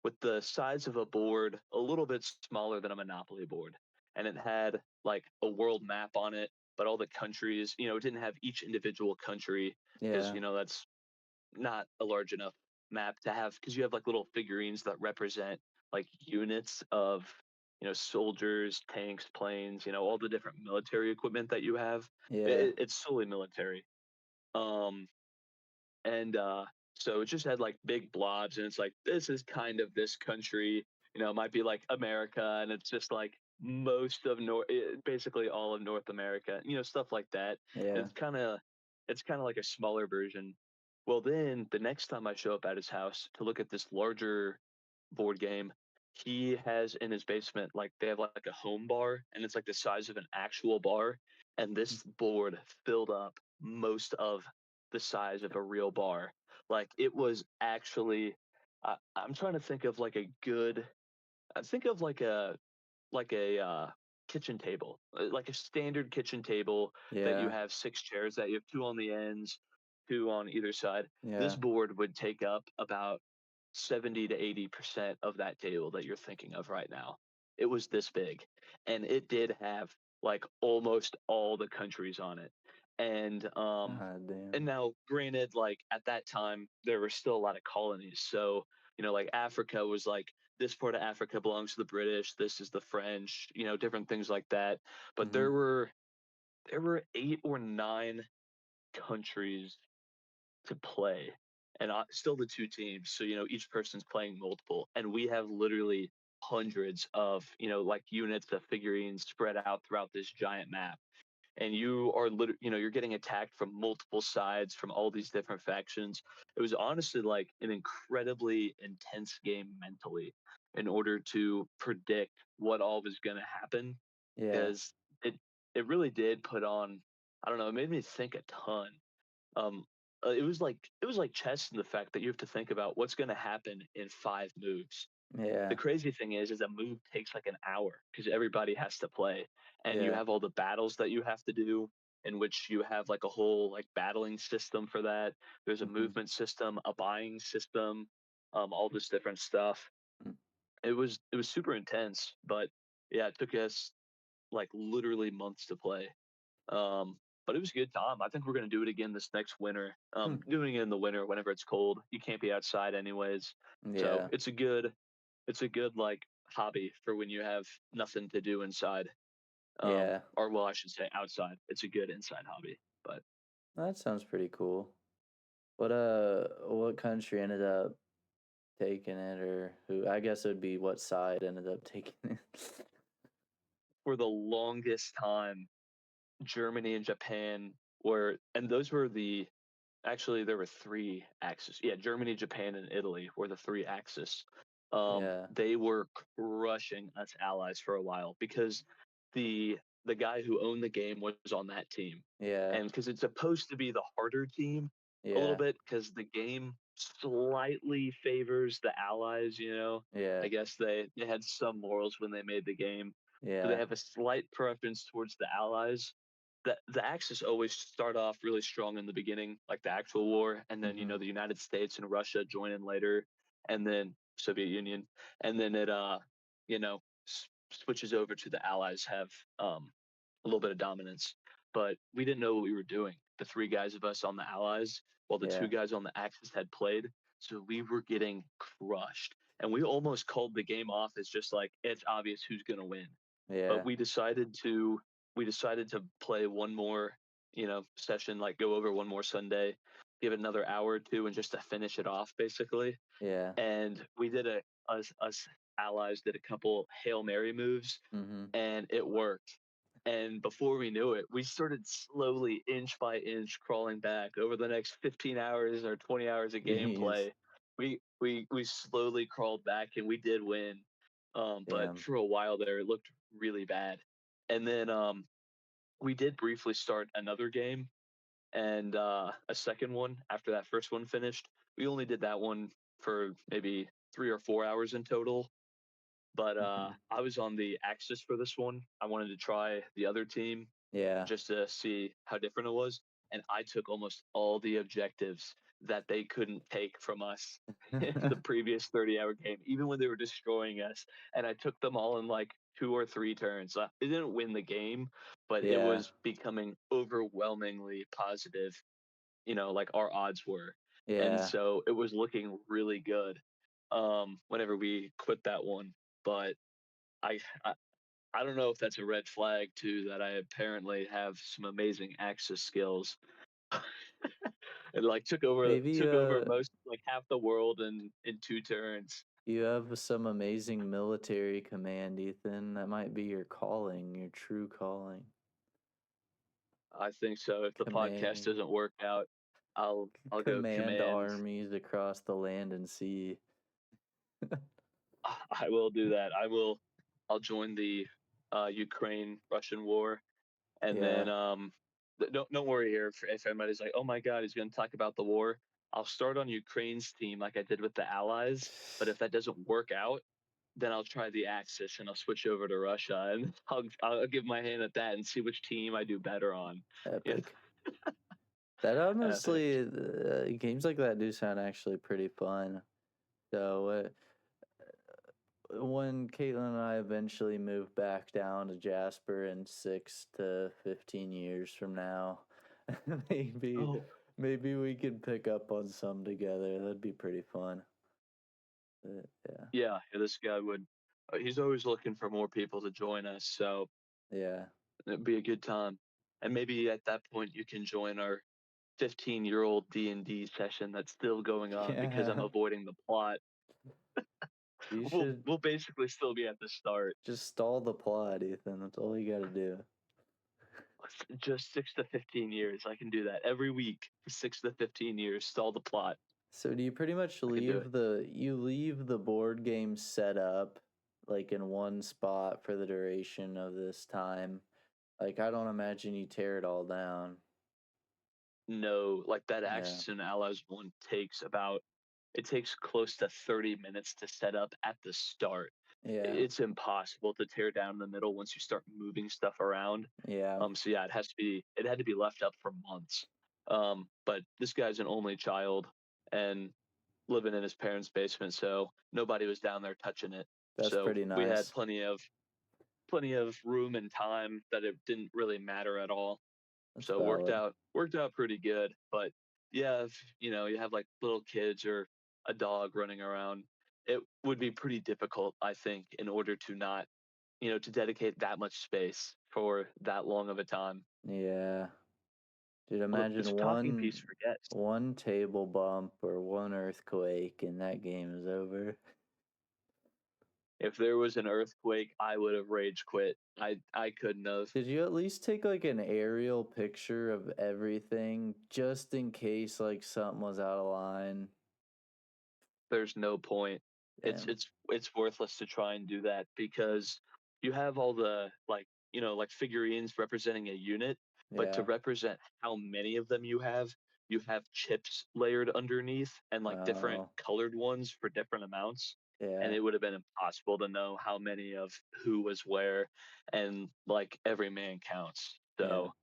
with the size of a board a little bit smaller than a Monopoly board, and it had like a world map on it. But all the countries, it didn't have each individual country because Yeah. that's not a large enough map to have because you have like little figurines that represent like units of soldiers, tanks, planes, all the different military equipment that you have. Yeah. It's solely military. Um, and so it just had like big blobs, and it's like this is kind of this country. It might be like America, and it's just like most of basically all of North America, stuff like that. And Yeah. it's kind of like a smaller version. Well, then the next time I show up at his house to look at this larger board game, he has in his basement like they have like a home bar, and it's like the size of an actual bar, and this board filled up most of the size of a real bar. Like it was actually, I'm trying to think of like a good, I think of like a kitchen table, like a standard kitchen table that you Yeah. have six chairs that you have two on the ends, two on either side. This Yeah. board would take up about 70 to 80% of that table that you're thinking of right now. It was this big, and it did have like almost all the countries on it. And God and damn. now granted, like at that time there were still a lot of colonies. So, like Africa was like this part of Africa belongs to the British, this is the French, different things like that. But Mm-hmm. there were eight or nine countries to play, and still the two teams. So each person's playing multiple, and we have literally hundreds of like units of figurines spread out throughout this giant map, and you are you're getting attacked from multiple sides from all these different factions. It was honestly like an incredibly intense game mentally in order to predict what all was going to happen, Yeah. because it it really did put on, I don't know, it made me think a ton. um it was like chess in the fact that you have to think about what's going to happen in 5 moves. The Yeah. crazy thing is a move takes like an hour because everybody has to play, and you Yeah. have all the battles that you have to do, in which you have like a whole like battling system for that. There's a Mm-hmm. movement system, a buying system, all this different stuff. It was super intense, but yeah, it took us like literally months to play. um, but it was a good time. I think we're gonna do it again this next winter. Mm. Doing it in the winter whenever it's cold. You can't be outside anyways. So Yeah. it's a good like hobby for when you have nothing to do inside. Yeah. Or well, I should say outside. It's a good inside hobby. But That sounds pretty cool. What country ended up taking it, or who? I guess it would be what side ended up taking it. for the longest time, Germany and Japan and those were actually there were three axes. Yeah, Germany, Japan, and Italy were the three axis. Yeah. They were crushing us allies for a while because the the guy who owned the game was on that team, Yeah. and because it's supposed to be the harder team a little Yeah. bit because the game slightly favors the allies. I Yeah. guess they had some morals when they made the game, so they Yeah. have a slight preference towards the allies. The Axis always start off really strong in the beginning, like the actual war, and then Mm-hmm. the United States and Russia join in later, and then Soviet Union, and then it you know switches over to the Allies have a little bit of dominance. But we didn't know what we were doing. The three guys of us on the Allies, while the two Yeah. guys on the Axis had played, so we were getting crushed, and we almost called the game off as just like it's obvious who's gonna win. But Yeah. we decided to play one more, session, like go over one more Sunday, give it another hour or two, and just to finish it off, basically. Yeah. And we did us allies did a couple Hail Mary moves, Mm-hmm. and it worked. And before we knew it, we started slowly, inch by inch, crawling back over the next 15 hours or 20 hours of Jeez. gameplay. We slowly crawled back, and we did win. But Damn. for a while there, it looked really bad. And then we did briefly start another game and a second one after that first one finished. We only did that one for maybe 3 or 4 hours in total. But Mhm. I was on the Axis for this one. I wanted to try the other team Yeah. just to see how different it was. And I took almost all the objectives that they couldn't take from us in the previous 30-hour game, even when they were destroying us. And I took them all in like 2 or 3 turns. It didn't win the game, but it Yeah. was becoming overwhelmingly positive, like our odds were. And Yeah. so it was looking really good whenever we quit that one. But I, I I don't know if that's a red flag too that I apparently have some amazing access skills. And like Maybe took over most like half the world in 2 turns. you have some amazing military command, Ethan. That might be your calling, your true calling. I think so. If the podcast Command doesn't work out, I'll go command command. armies across the land and sea. I will do that. I'll join the Ukraine Russian war. And then Yeah. don't worry here if anybody's like, oh my God, he's going to talk about the war. I'll start on Ukraine's team like I did with the Allies. But if that doesn't work out, then I'll try the Axis and I'll switch over to Russia and I'll give my hand at that and see which team I do better on. Yeah, Epic. That epic. honestly, games like that do sound actually pretty fun. So, when Caitlin and I eventually move back down to Jasper in 6 to 15 years from now, maybe Oh maybe we could pick up on some together. That'd be pretty fun. But, yeah, yeah, this guy would. He's always looking for more people to join us, so yeah, it'd be a good time. And maybe at that point you can join our 15-year-old D&D session that's still going on because I'm yeah. avoiding the plot. You We'll should we'll basically still be at the start. just stall the plot, Ethan. That's all you got to do. Just 6 to 15 years. I can do that every week. 6 to 15 years. Stall the plot. So do you pretty much I can do it. leave the board game set up like in one spot for the duration of this time? Like I don't imagine you tear it all down. No, like that Yeah. Axis and Allies one takes about it takes close to 30 minutes to set up at the start. Yeah. It's impossible to tear down in the middle once you start moving stuff around. Yeah. So yeah, it had to be left up for months. But this guy's an only child and living in his parents' basement, so nobody was down there touching it. That's So pretty we had nice. plenty of room and time that it didn't really matter at all. That's So valid. worked out pretty good. But yeah, if you have like little kids or a dog running around, it would be pretty difficult, I think, in order to not, to dedicate that much space for that long of a time. Yeah. Dude, Although it's imagine a talking piece for guests. one table bump or one earthquake and that game is over. If there was an earthquake, I would have rage quit. I couldn't have. Did you at least take like an aerial picture of everything just in case like something was out of line? There's no point. Damn. It's worthless to try and do that because you have all the like figurines representing a unit, but to Yeah. represent how many of them you have chips layered underneath and like different Oh, colored ones for different amounts. And yeah. it would have been impossible to know how many of who was where, and like every man counts. Yeah. So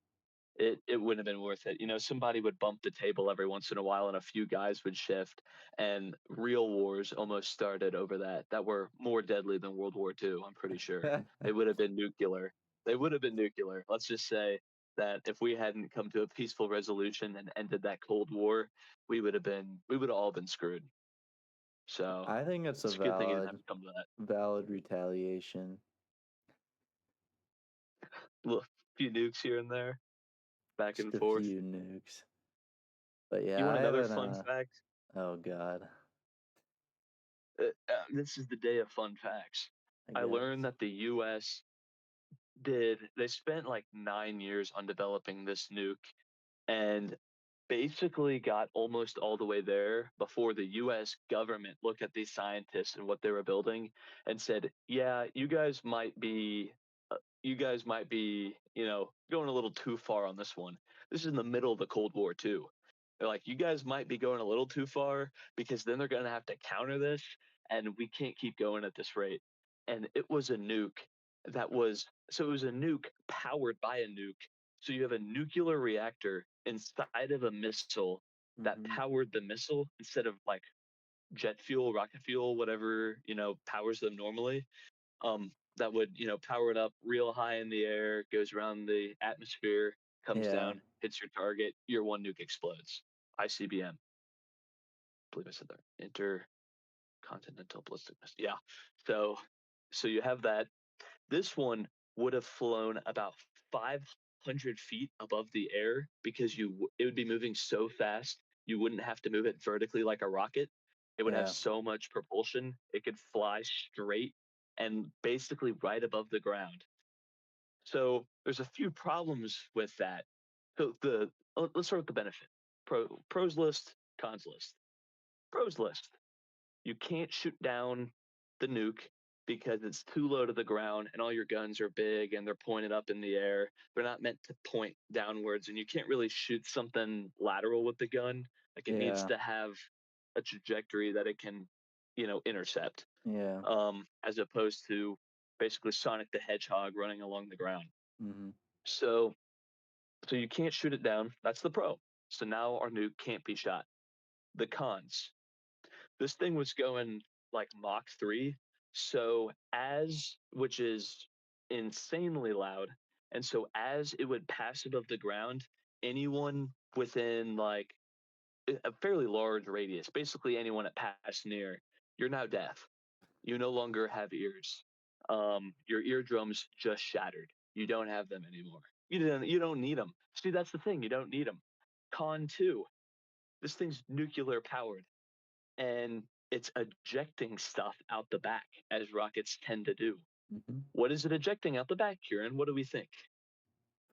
it wouldn't have been worth it. Somebody would bump the table every once in a while and a few guys would shift, and real wars almost started over that were more deadly than World War II, I'm pretty sure. They would have been nuclear. They would have been nuclear. Let's just say that if we hadn't come to a peaceful resolution and ended that Cold War, we would have all been screwed. So I think it's a it's a good thing it didn't have to come to that. valid retaliation. A few nukes here and there, back Just and a forth. few nukes. But You yeah, want I another haven't fun fact? oh god, This is the day of fun facts. I I learned guess. that the U.S. they spent like 9 years on developing this nuke and basically got almost all the way there before the US government looked at these scientists and what they were building and said, "Yeah, you guys might be, going a little too far on this one. This is in the middle of the Cold War too." They're like, you guys might be going a little too far because then they're going to have to counter this, and we can't keep going at this rate. And it was a nuke so it was a nuke powered by a nuke. So you have a nuclear reactor inside of a missile that Mm-hmm. powered the missile instead of like jet fuel, rocket fuel, whatever, powers them normally. That would, power it up real high in the air, goes around the atmosphere, comes Yeah. down, hits your target, your one nuke explodes. ICBM. I believe I said that. Intercontinental ballistic missile. Yeah. So you have that. This one would have flown about 500 feet above the air because it would be moving so fast you wouldn't have to move it vertically like a rocket. It would have Yeah. so much propulsion it could fly straight and basically right above the ground. So there's a few problems with that. So let's start with the benefit. Pros list, cons list. Pros list. You can't shoot down the nuke because it's too low to the ground and all your guns are big and they're pointed up in the air. They're not meant to point downwards, and you can't really shoot something lateral with the gun. Like it needs Yeah. to have a trajectory that it can, intercept, Yeah. as opposed to basically Sonic the Hedgehog running along the ground. Mm-hmm. So you can't shoot it down. That's the pro. So now our nuke can't be shot. The cons. This thing was going like Mach 3. So which is insanely loud. And so as it would pass above the ground, anyone within like a fairly large radius, basically anyone that passed near, you're now deaf. You no longer have ears. Your eardrums just shattered. You don't have them anymore. You don't need them. See, that's the thing. You don't need them. Con two, this thing's nuclear powered and it's ejecting stuff out the back as rockets tend to do. Mm-hmm. What is it ejecting out the back, Kieran? What do we think?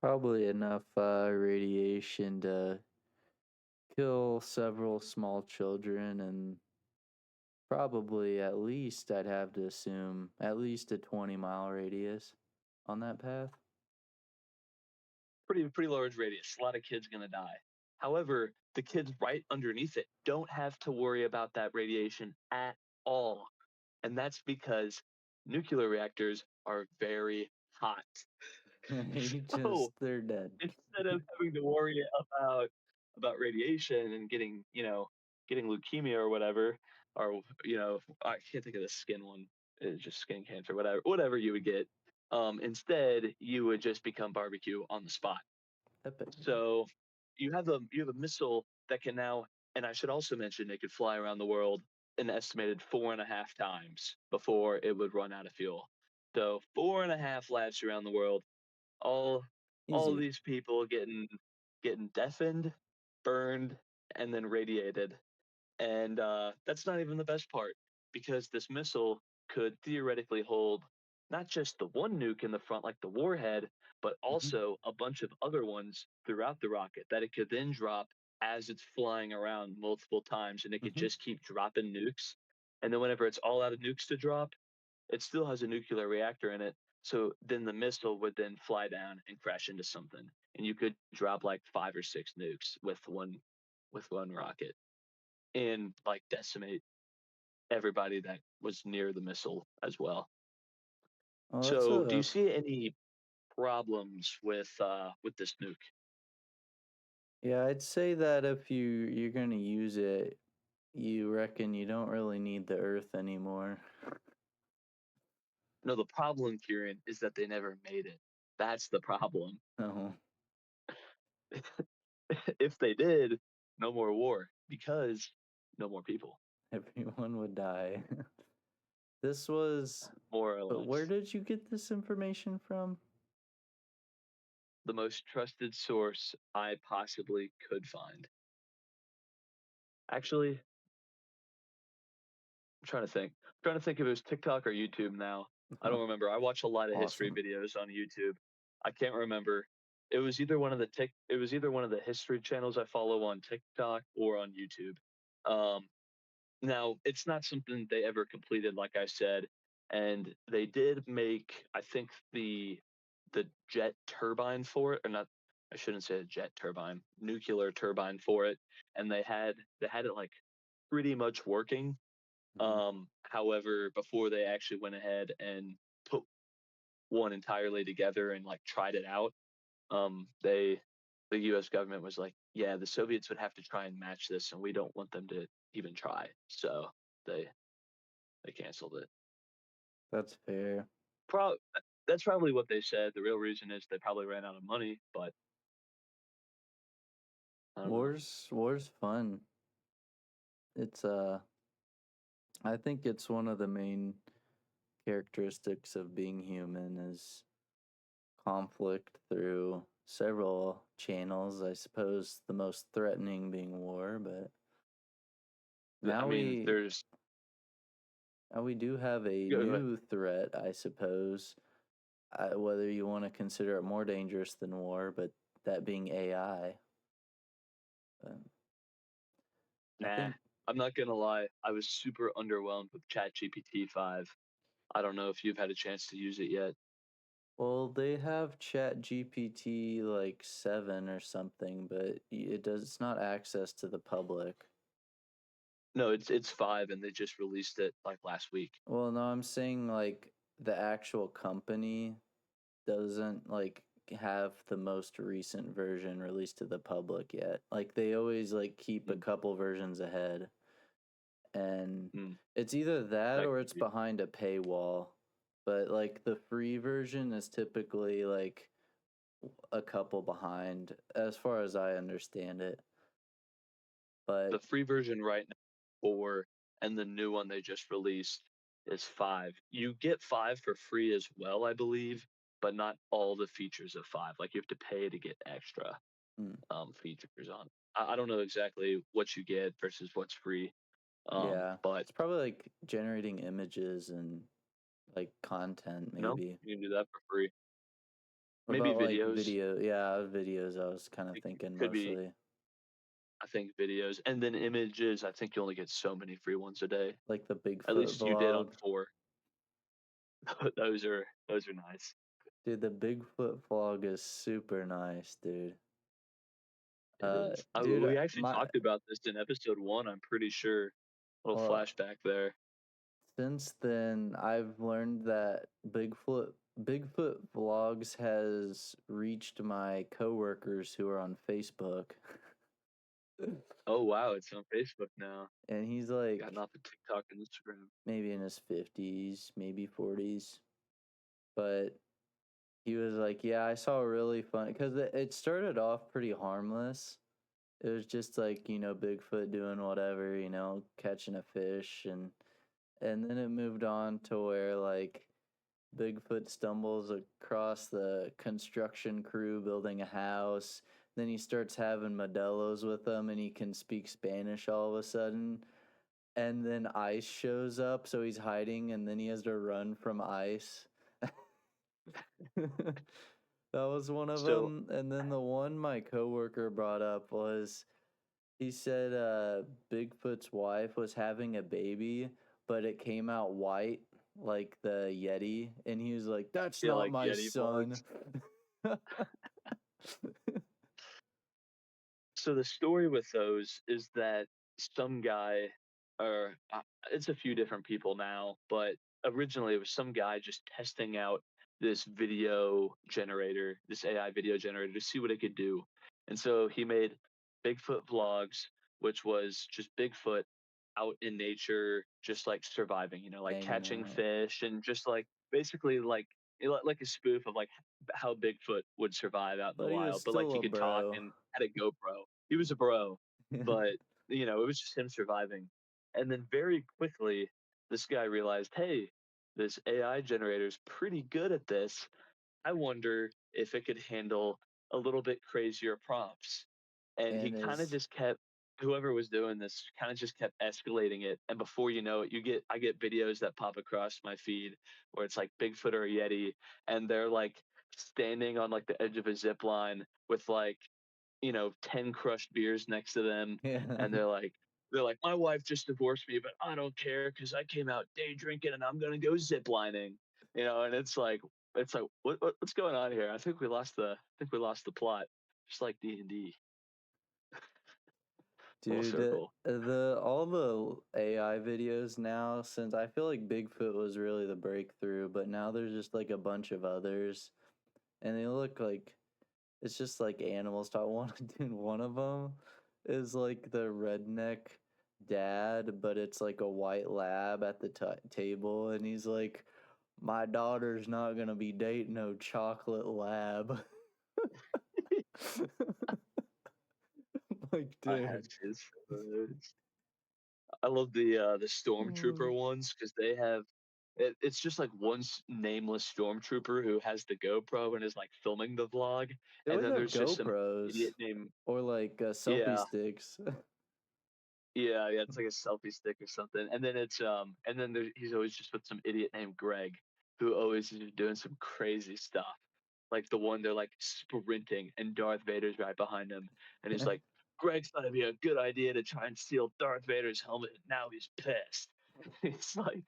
Probably enough radiation to kill several small children, and probably at least, I'd have to assume, at least a 20-mile radius on that path. Pretty large radius. A lot of kids gonna die. However, the kids right underneath it don't have to worry about that radiation at all. And that's because nuclear reactors are very hot. So They're dead. instead of having to worry about radiation and getting leukemia or whatever, or I can't think of the skin one. It's just skin cancer, whatever you would get. Instead, you would just become barbecue on the spot. Epic. So you have a missile that can now, and I should also mention it could fly around the world an estimated 4.5 times before it would run out of fuel. So 4.5 laps around the world, all all Easy. these people getting deafened, burned, and then radiated. And that's not even the best part because this missile could theoretically hold not just the one nuke in the front, like the warhead, but Mm-hmm. also a bunch of other ones throughout the rocket that it could then drop as it's flying around multiple times. And it could Mm-hmm. just keep dropping nukes. And then whenever it's all out of nukes to drop, it still has a nuclear reactor in it. So then the missile would then fly down and crash into something. And you could drop like 5 or 6 nukes with one rocket and like decimate everybody that was near the missile as well. Well, that's So, do you a see any problems with this nuke? yeah. I'd say that if you're gonna use it, you reckon you don't really need the Earth anymore. No, the problem, Kieran, is that they never made it. That's the problem. No, If they did, no more war because no more people, everyone would die. This was. more or But where less. did you get this information from? The most trusted source I possibly could find. Actually, I'm trying to think. I'm trying to think if it was TikTok or YouTube now. I don't remember. I watch a lot of history Awesome. videos on YouTube. I can't remember. It was either one of the history channels I follow on TikTok or on YouTube. Um, Now it's not something they ever completed, like I said, and they did make I think the jet turbine for it, or not I shouldn't say a jet turbine, nuclear turbine for it, and they had it like pretty much working. Mhm. However, before they actually went ahead and put one entirely together and like tried it out, they the U.S. government was like, yeah, the Soviets would have to try and match this, and we don't want them to even try. So they they canceled it. That's fair. Pro- that's probably what they said. The real reason is they probably ran out of money, but I don't know. War's fun. It's I think it's one of the main characteristics of being human is conflict through several channels. I suppose the most threatening being war, but I now mean, we there's now we do have a go ahead. new threat, I suppose. Whether you want to consider it more dangerous than war, but that being AI. I Nah, think I'm not gonna lie. I was super underwhelmed with ChatGPT 5. I don't know if you've had a chance to use it yet. well, they have Chat GPT like 7 or something, but it's not access to the public. No, it's 5, and they just released it like last week. Well, no, I'm saying like the actual company doesn't like have the most recent version released to the public yet. Like they always like keep a Mm, couple versions ahead, and mm, it's either that that or could it's be. behind a paywall. But like the free version is typically like a couple behind as far as I understand it. The But free version right now is 4, and the new one they just released is 5. You get 5 for free as well, I believe, but not all the features of 5. Like you have to pay to get extra mm, features on it. I don't know exactly what you get versus what's free, yeah, but it's probably like generating images and like content maybe. you can do that for free. What Maybe about like videos. video? Yeah, videos I was kind of It thinking could be, mostly. I think, videos, and then images. I think you only get so many free ones a day. Like the At Bigfoot least you did on vlog. 4. Those are nice. Dude, the Bigfoot vlog is super nice, dude. It is. Dude, We actually my talked about this in episode 1. I'm pretty sure. Little well, flashback there. since then I've learned that Bigfoot vlogs has reached my coworkers who are on Facebook. Oh wow, it's on Facebook now. And he's like Got off of TikTok and Instagram. maybe in his 50s, maybe 40s. But he was like, "Yeah, I saw a really fun because it started off pretty harmless. It was just like, Bigfoot doing whatever, catching a fish and then it moved on to where like Bigfoot stumbles across the construction crew building a house. Then he starts having Modelo's with them and he can speak Spanish all of a sudden. And then ice shows up, so he's hiding and then he has to run from ice. That was one of So them. And then the one my coworker brought up was he said Bigfoot's wife was having a baby, but it came out white like the Yeti, and he was like, "That's yeah, not like my Yeti son." vlogs. So the story with those is that some guy, or it's a few different people now, but originally it was some guy just testing out this video generator, this AI video generator to see what it could do. And so he made Bigfoot vlogs, which was just Bigfoot out in nature, just like surviving, like Hanging catching out, fish and just like basically like a spoof of like how Bigfoot would survive out in the but he was wild, but like still he a could talk bro. and had a GoPro. He was a bro, but it was just him surviving. And then very quickly, this guy realized, hey, this AI generator is pretty good at this. I wonder if it could handle a little bit crazier prompts. And he And kind of is just kept whoever was doing this kind of just kept escalating it. And before you know it, I get videos that pop across my feed where it's like Bigfoot or a Yeti, and they're like standing on like the edge of a zip line with like 10 crushed beers next to them, yeah. and they're like, my wife just divorced me, but I don't care because I came out day drinking and I'm gonna go zip lining, and it's like what's going on here? I think we lost the plot. just like D&D, full Dude, circle. the all the AI videos now, since I feel like Bigfoot was really the breakthrough, but now there's just like a bunch of others, and they look like it's just like animals. Talk one, dude, one of them is like the redneck dad, but it's like a white lab at the table, and he's like, "My daughter's not gonna be dating no chocolate lab." Like, I have dude. his photos. I love the stormtrooper ones because they have it's just like one nameless stormtrooper who has the GoPro and is like filming the vlog, They and always then have there's just some GoPros idiot named or like selfie yeah. sticks. Yeah, it's like a selfie stick or something, and then and then he's always just with some idiot named Greg, who always is just doing some crazy stuff. Like the one they're like sprinting, and Darth Vader's right behind him, and he's like, "Greg thought it'd be a good idea to try and steal Darth Vader's helmet. And now he's pissed." It's like,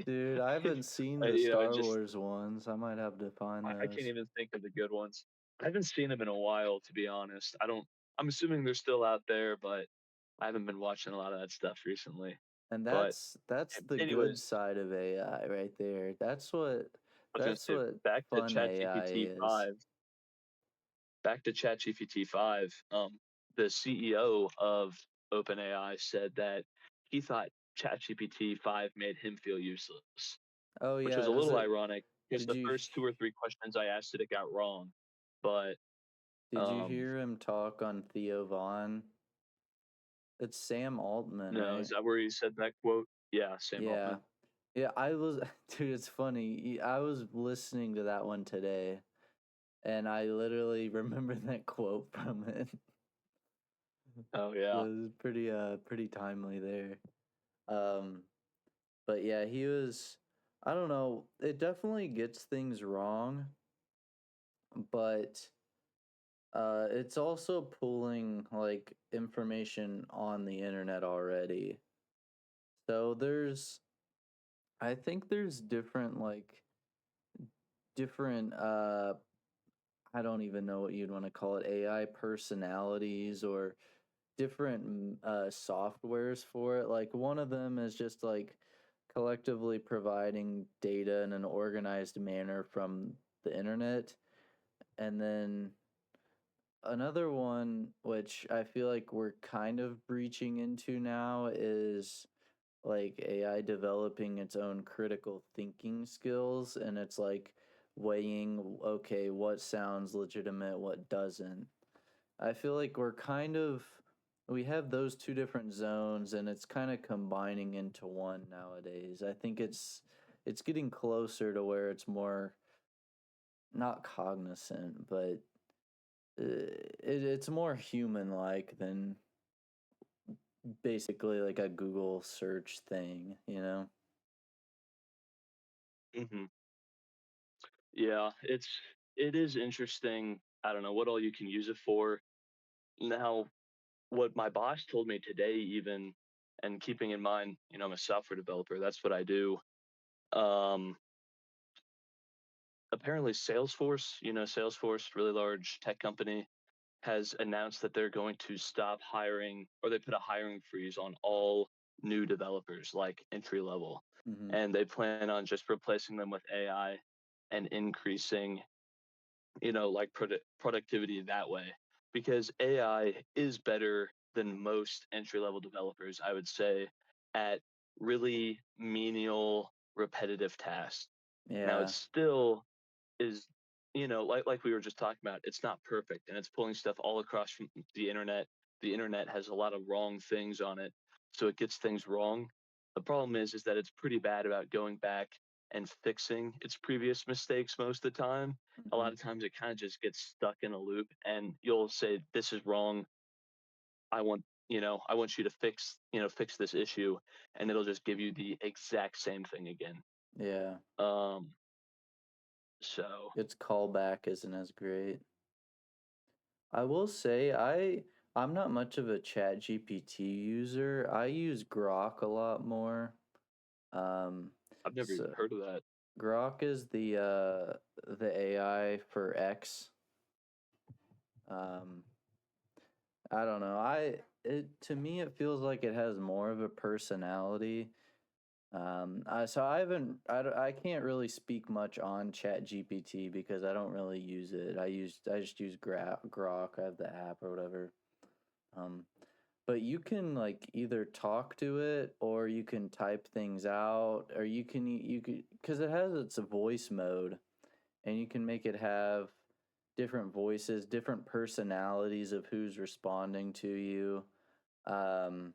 Dude, I haven't seen the you know, Star Wars ones. I might have to find I can't those. even think of the good ones. I haven't seen them in a while, to be honest. I don't. I'm assuming they're still out there, but I haven't been watching a lot of that stuff recently. And But that's the good anyways, side of AI right there. I was gonna That's say what back to fun AI ChatGPT is. five. Back to ChatGPT five. The CEO of OpenAI said that he thought ChatGPT five made him feel useless, Oh which was yeah, a is little it ironic because did the you first two or three questions I asked it, it got wrong. But did you um, hear him talk on Theo Vaughn? It's Sam Altman, no, is right? that where he said that quote? Yeah, Sam Yeah. Altman. Yeah, I was dude, it's funny. I was listening to that one today and I literally remember that quote from it. Oh So yeah. it was pretty timely there. Um but yeah, he was I don't know, it definitely gets things wrong, but it's also pulling like information on the internet already. So I think there's different I don't even know what you'd want to call it, AI personalities or different softwares for it. Like one of them is just like collectively providing data in an organized manner from the internet. And then another one, which I feel like we're kind of breaching into now, is like AI developing its own critical thinking skills. And it's like weighing, okay, what sounds legitimate, what doesn't. I feel like we have those two different zones and it's kind of combining into one nowadays. I think it's getting closer to where it's more not cognizant, but it's more human like than basically like a Google search thing, you know? hmm Yeah, it is interesting. I don't know what all you can use it for. Now, what my boss told me today, even, and keeping in mind, I'm a software developer. That's what I do. Um, Apparently, Salesforce, Salesforce, really large tech company, has announced that they're going to stop hiring, or they put a hiring freeze on all new developers, like entry level, Hmm. and they plan on just replacing them with AI and increasing like productivity that way, because AI is better than most entry level developers, I would say, at really menial repetitive tasks. Now Yeah. it's still is like we were just talking about, it's not perfect, and it's pulling stuff all across from the internet. The internet has a lot of wrong things on it, so it gets things wrong. The problem is that it's pretty bad about going back and fixing its previous mistakes most of the time. A Hmm. lot of times it kind of just gets stuck in a loop, and you'll say, this is wrong. I want you to fix this issue, and it'll just give you the exact same thing again. Yeah. um so Its callback isn't as great. I will say I'm not much of a Chat GPT user. I use Grok a lot more. Um, I've never even so heard of that. Grok is the AI for X. Um, I don't know. To me it feels like it has more of a personality. So I haven't I can't really speak much on Chat GPT because I don't really use it. I just use Grok. I have the app or whatever. Um, but you can like either talk to it or you can type things out or you could because it has its voice mode and you can make it have different voices, different personalities of who's responding to you. Um,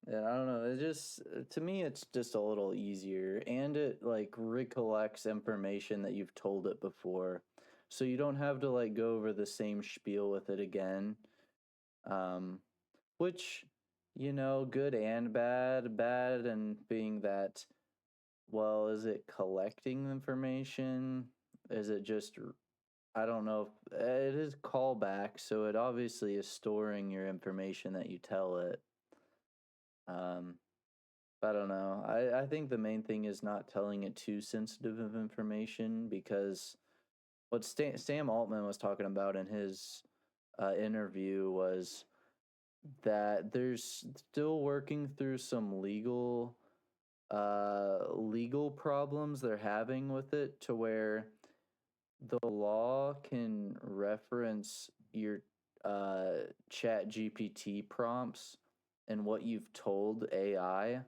and I don't know. It just to me, it's just a little easier, and it like recollects information that you've told it before, so you don't have to like go over the same spiel with it again. Um, which good and bad. Bad and being that, well, is it collecting information? Is it just I don't know if it is callback, so it obviously is storing your information that you tell it. Um, I don't know. I think the main thing is not telling it too sensitive of information because what Sam Altman was talking about in his interview was that there's still working through some legal problems they're having with it to where the law can reference your chat GPT prompts and what you've told AI,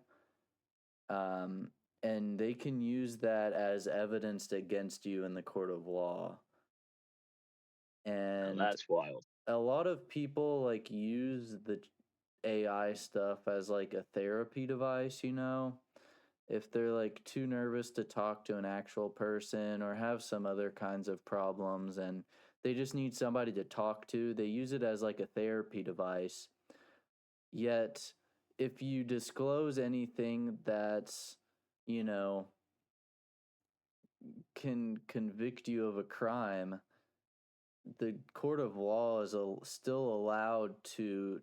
um, and they can use that as evidence against you in the court of law. Now And that's wild. a lot of people like use the AI stuff as like a therapy device, if they're like too nervous to talk to an actual person or have some other kinds of problems and they just need somebody to talk to, they use it as like a therapy device. Yet, if you disclose anything that's, you know, can convict you of a crime, the court of law is still allowed to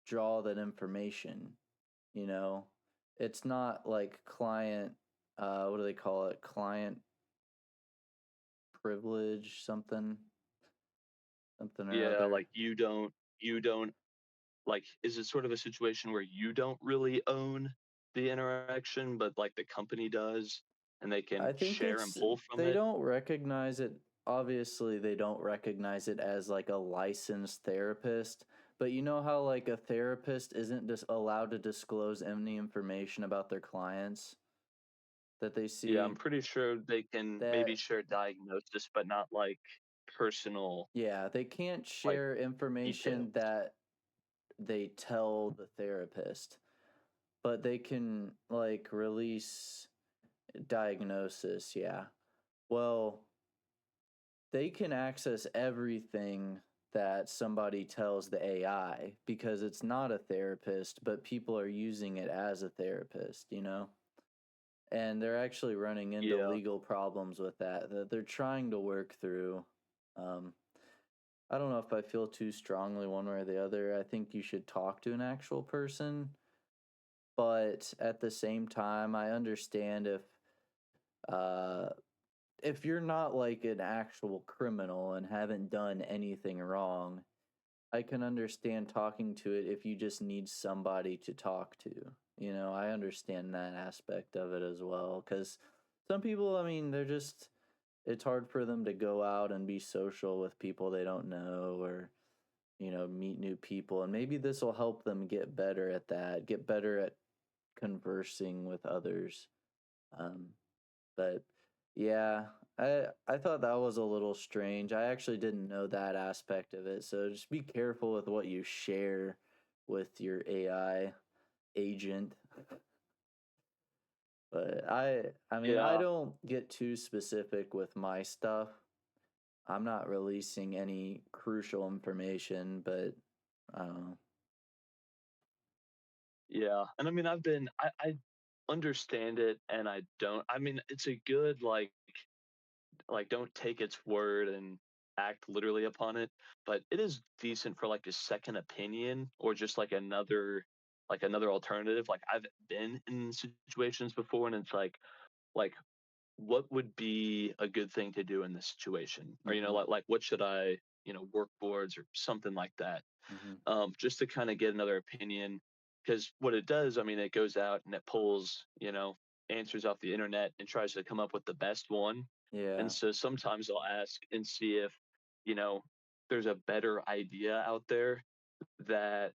draw that information. You know, it's not like client. What do they call it? Client privilege, something or Yeah, other. like you don't like, is it sort of a situation where you don't really own the interaction, but like the company does, and they can I think share and it's pull from they it? don't recognize it. Obviously, they don't recognize it as like a licensed therapist. But you know how like a therapist isn't just allowed to disclose any information about their clients that they Yeah, I'm see. pretty sure they can maybe That share diagnosis, but not like personal Yeah, they can't like share information details. that they tell the therapist, but they can like release diagnosis. Yeah. Well, they can access everything that somebody tells the AI because it's not a therapist, but people are using it as a therapist. And they're actually running into Yeah, legal problems with that they're trying to work through. Um, I don't know if I feel too strongly one way or the other. I think you should talk to an actual person, but at the same time, I understand uh, if you're not like an actual criminal and haven't done anything wrong, I can understand talking to it if you just need somebody to talk to. I understand that aspect of it as well because some people, I mean, it's hard for them to go out and be social with people they don't know or, meet new people. And maybe this will help them get better at that, get better at conversing with others. Um, but yeah, I thought that was a little strange. I actually didn't know that aspect of it. So just be careful with what you share with your AI agent. But I mean, I yeah, don't get too specific with my stuff. I'm not releasing any crucial information, but I don't know. yeah. And I mean, I understand it, and I don't. I mean, it's a good like don't take its word and act literally upon it, but it is decent for like a second opinion or just like another alternative. Like I've been in situations before, and it's like what would be a good thing to do in this situation, or Hmm. like what should I work boards or something like that, Hmm. just to kind of get another opinion. Because what it does, I mean, it goes out and it pulls, answers off the internet and tries to come up with the best one. And Yeah. so sometimes I'll ask and see if, you know, there's a better idea out there that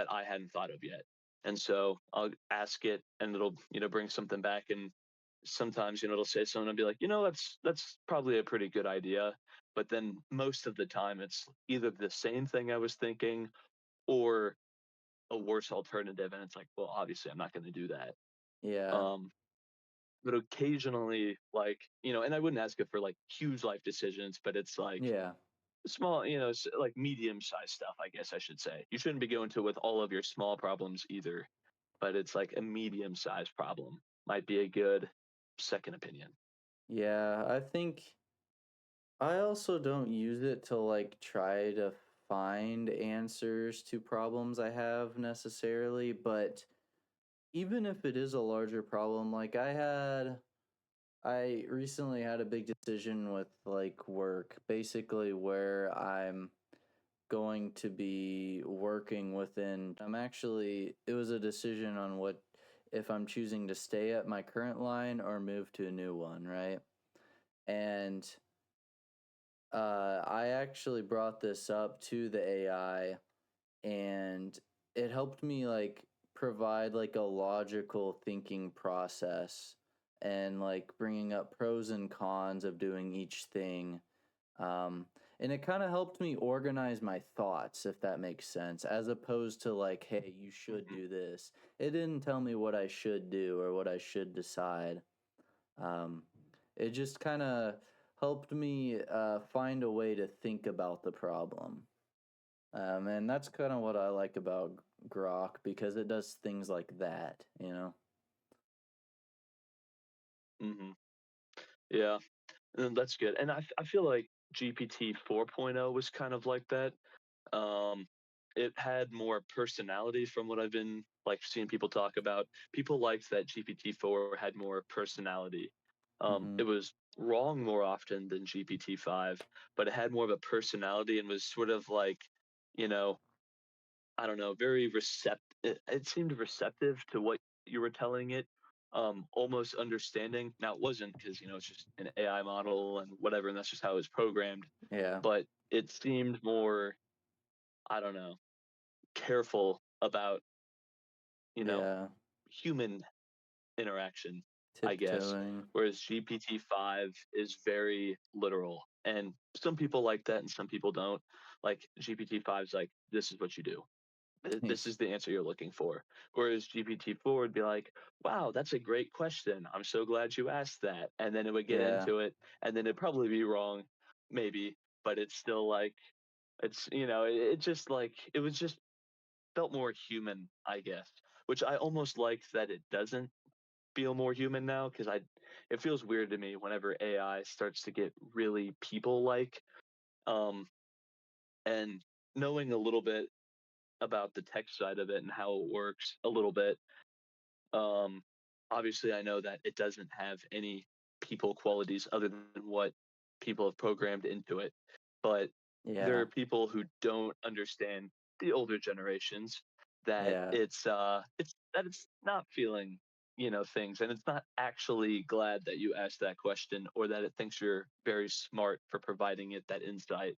I hadn't thought of yet. And so I'll ask it and it'll, bring something back. And sometimes, it'll say something and be like, that's probably a pretty good idea. But then most of the time it's either the same thing I was thinking or a worse alternative. And it's like, well, obviously I'm not going to do that. Yeah. Um, but occasionally, like, and I wouldn't ask it for like huge life decisions, but it's like Yeah. small, like medium-sized stuff, I guess I should say. You shouldn't be going to it with all of your small problems either, but it's like a medium-sized problem might be a good second opinion. Yeah. I think I also don't use it to like try to find answers to problems I have necessarily, but even if it is a larger problem, like I recently had a big decision with like work, basically where I'm going to be working within. It was a decision on what if I'm choosing to stay at my current line or move to a new one, right? And I actually brought this up to the AI and it helped me like provide like a logical thinking process and like bringing up pros and cons of doing each thing. um, and it kind of helped me organize my thoughts, if that makes sense, as opposed to like, hey, you should Mhm. do this. It didn't tell me what I should do or what I should decide. um, it just kind of helped me find a way to think about the problem. And that's kind of what I like about Grok because it does things like that, you know? Mhm. Yeah, and that's good. And I feel like GPT 4.0 was kind of like that. Um, it had more personality from what I've been like seeing people talk about. People liked that GPT-4 had more personality. Hmm. It was wrong more often than GPT-5, but it had more of a personality and was sort of like, you know, I don't know, very receptive. It seemed receptive to what you were telling it, almost understanding. Now it wasn't because it's just an AI model and whatever, and that's just how it was programmed. Yeah, But it seemed more, I don't know, careful about you know yeah. human interaction, I guess. Tiptoeing. Whereas GPT-5 is very literal, and some people like that, and some people don't. Like GPT-5 is like, this is what you do. This is the answer you're looking for. Whereas GPT-4 would be like, wow, that's a great question. I'm so glad you asked that. And then it would get Yeah, into it, and then it'd probably be wrong, maybe, but it's still like, it just like, it was just felt more human, I guess, which I almost like that it doesn't feel more human now because it feels weird to me whenever AI starts to get really people like. Um, and knowing a little bit about the tech side of it and how it works a little bit, um, obviously I know that it doesn't have any people qualities other than what people have programmed into it. But there yeah, are people who don't understand the older generations that yeah. it's not feeling things, and it's not actually glad that you asked that question or that it thinks you're very smart for providing it that insight,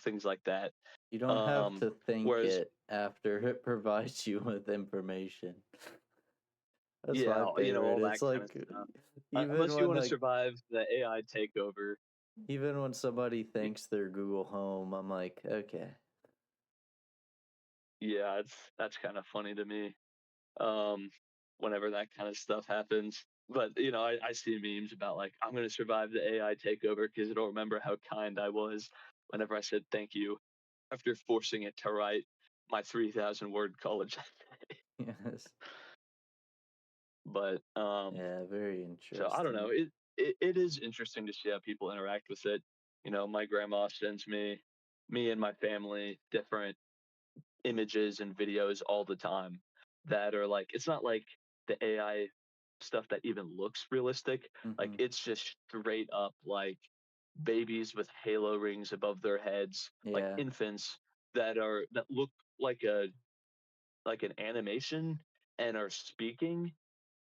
things like that. You don't have um to thank Whereas, it after it provides you with information. That's yeah, my favorite. all that It's kind of like stuff. even Unless you when want to like survive the AI takeover. even when somebody y- thanks their Google Home, I'm like, okay. yeah, that's kind of funny to me. um, Whenever that kind of stuff happens. But I see memes about like, I'm gonna survive the AI takeover because it'll remember how kind I was whenever I said thank you after forcing it to write my 3,000 word college essay. Yes. But Yeah, very so I don't know. interesting. It is interesting to see how people interact with it. My grandma sends me and my family different images and videos all the time that are like, it's not like the AI stuff that even looks realistic. Like Hmm. it's just straight up like babies with halo rings above their heads, like Yeah. infants that look like an animation and are speaking.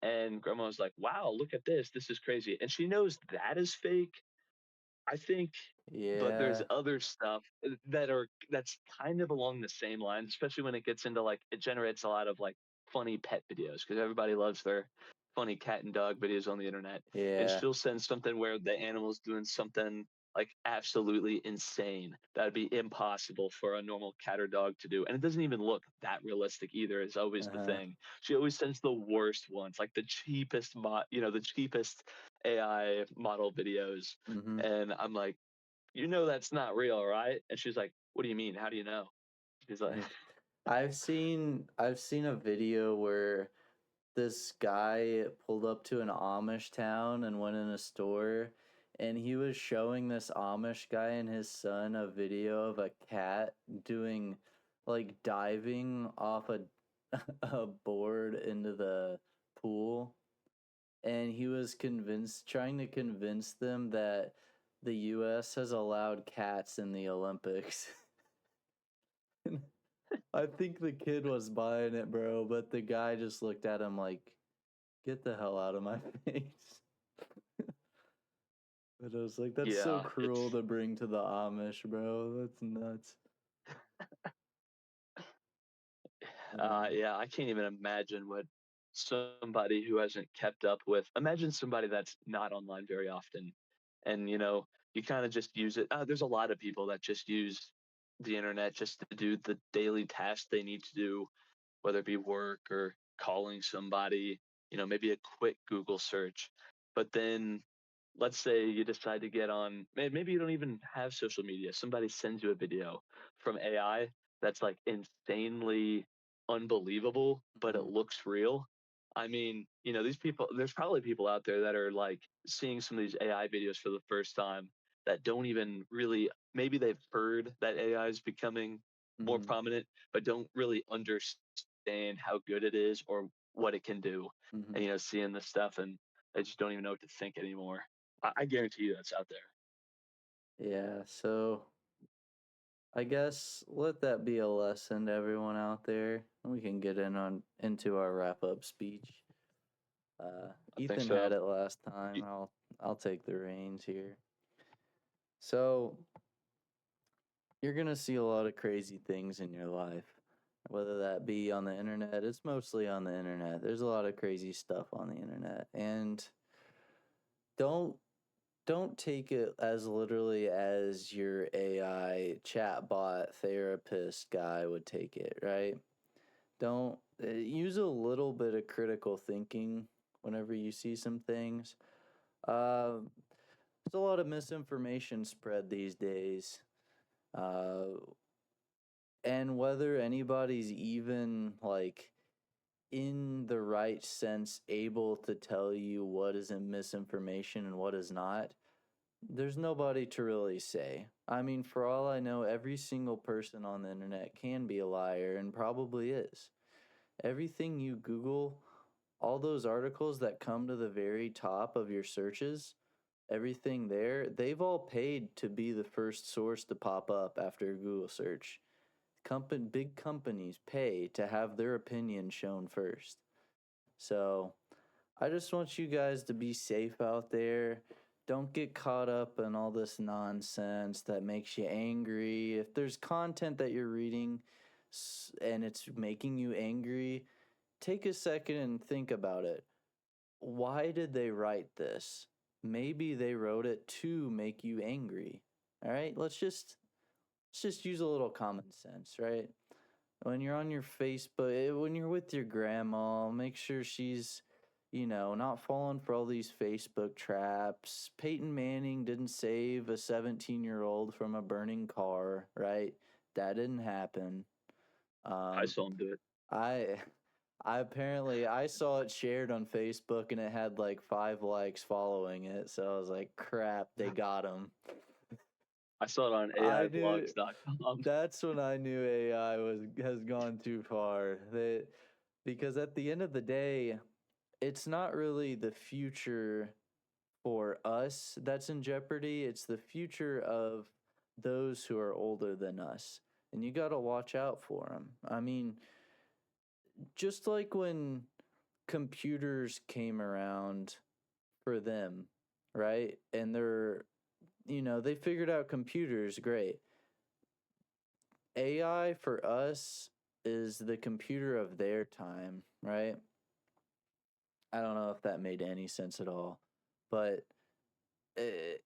And grandma was like, "Wow, look at this! This is crazy." And she knows that is fake, I think, but there's Yeah. other stuff that's kind of along the same lines, especially when it gets into like it generates a lot of like funny pet videos because everybody loves their funny cat and dog videos on the internet. And Yeah. she'll send something where the animal's doing something like absolutely insane. That'd be impossible for a normal cat or dog to do. And it doesn't even look that realistic either, is always the Uh-huh. thing. She always sends the worst ones, like the cheapest the cheapest AI model videos. Mhm. And I'm like, that's not real, right? And she's like, what do you mean? How do you know? She's like, Yeah. I've seen a video where this guy pulled up to an Amish town and went in a store, and he was showing this Amish guy and his son a video of a cat doing like diving off a a board into the pool, and he was trying to convince them that the US has allowed cats in the Olympics. I think the kid was buying it, bro, but the guy just looked at him like, "Get the hell out of my face." But I was like, "That's so yeah, cruel to bring to the Amish, bro. That's nuts." Yeah. yeah, I can't even imagine what somebody who hasn't kept up with, imagine somebody that's not online very often. And, you kind of just use it. There's a lot of people that just use the internet just to do the daily tasks they need to do, whether it be work or calling somebody, maybe a quick Google search. But then let's say you decide to get on, maybe you don't even have social media. Somebody sends you a video from AI that's like insanely unbelievable, but it Mhm. looks real. I mean, these people, there's probably people out there that are like seeing some of these AI videos for the first time that don't even really, maybe they've heard that AI is becoming more Mhm. prominent, but don't really understand how good it is or what it can do. And Mhm. seeing this stuff, and they just don't even know what to think anymore. I guarantee you that's out there. Yeah, so I guess let that be a lesson to everyone out there. We can get into our wrap-up speech. I think Ethan had so. it last time. Y- I'll take the reins here. So, you're gonna see a lot of crazy things in your life, whether that be on the internet. It's mostly on the internet. There's a lot of crazy stuff on the internet, and don't don't take it as literally as your AI chatbot therapist guy would take it, right? Don't use a little bit of critical thinking whenever you see some things. There's a lot of misinformation spread these days. Uh, and whether anybody's even like in the right sense able to tell you what is in misinformation and what is not, there's nobody to really say. I mean, for all I know, every single person on the internet can be a liar and probably is. Everything you Google, all those articles that come to the very top of your searches, everything there, they've all paid to be the first source to pop up after a Google search. Big companies pay to have their opinion shown first. So I just want you guys to be safe out there. Don't get caught up in all this nonsense that makes you angry. If there's content that you're reading and it's making you angry, take a second and think about it. Why did they write this? Maybe they wrote it to make you angry. All right? Let's just use a little common sense, right? When you're on your Facebook, when you're with your grandma, make sure she's, not falling for all these Facebook traps. Peyton Manning didn't save a 17-year-old from a burning car, right? That didn't happen. I Um, saw him do it. I, I saw it shared on Facebook and it had like 5 likes following it, so I was like, crap, they got him. I saw it on I knew AIvlogs.com. That's when I knew AI has gone too far. Because at the end of the day, it's not really the future for us that's in jeopardy. It's the future of those who are older than us. And you got to watch out for them. I mean, just like when computers came around for them, right? And they figured out computers, great. AI for us is the computer of their time, right? I don't know if that made any sense at all, but it,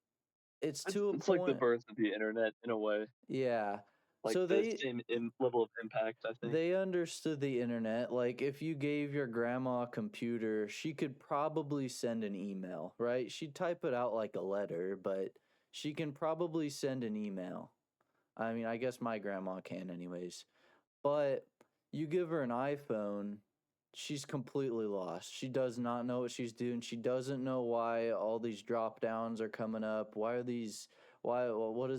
it's It's to a it's like the point. birth of the internet in a way, Yeah. like So the same level of impact, I think. they understood the internet. Like if you gave your grandma a computer, she could probably send an email, right? She'd type it out like a letter, but she can probably send an email. I mean, I guess my grandma can anyways. But you give her an iPhone, she's completely lost. She does not know what she's doing. She doesn't know why all these drop downs are coming up. What is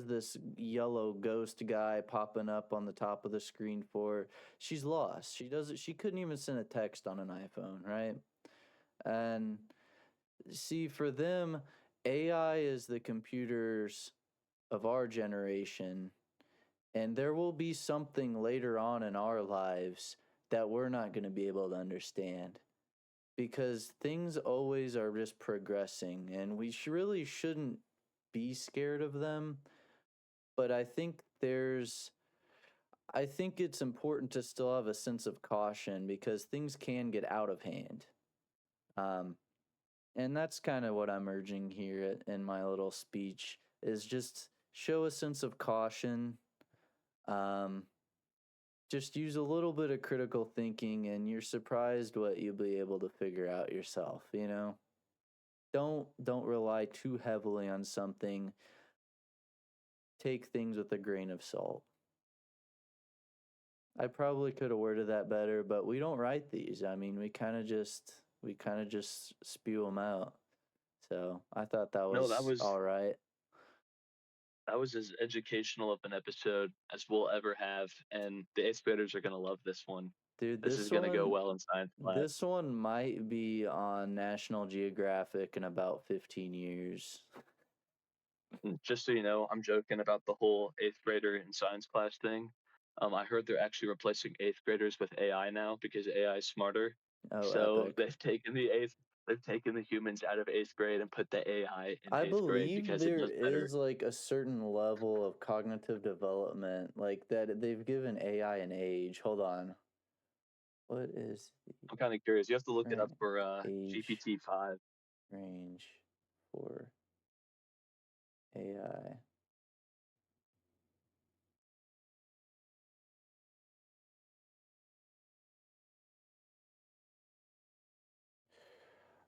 this yellow ghost guy popping up on the top of the screen for? She's lost. She couldn't even send a text on an iPhone, right? And see, for them, AI is the computers of our generation, and there will be something later on in our lives that we're not going to be able to understand because things always are just progressing, and we really shouldn't be scared of them. But I think it's important to still have a sense of caution because things can get out of hand. Um, and that's kind of what I'm urging here in my little speech is just show a sense of caution. Um, just use a little bit of critical thinking and you're surprised what you'll be able to figure out yourself, you know? Don't rely too heavily on something. Take things with a grain of salt. I probably could have worded that better, but we don't write these. I mean, we kind of just spew them out. So, I thought that No, was all right. that was as educational of an episode as we'll ever have, and the eighth graders are gonna love this one. Dude, This is gonna go well in science class. this one might be on National Geographic in about 15 years. And just so you know, I'm joking about the whole eighth grader in science class thing. I heard they're actually replacing eighth graders with AI now because AI is smarter. Oh, So epic. they've taken the humans out of eighth grade and put the AI in I eighth grade believe because it there does better. is like a certain level of cognitive development, like that they've given AI an age. Hold on. What is the I'm kind of curious. You have to look it up current for age GPT-5. range for AI?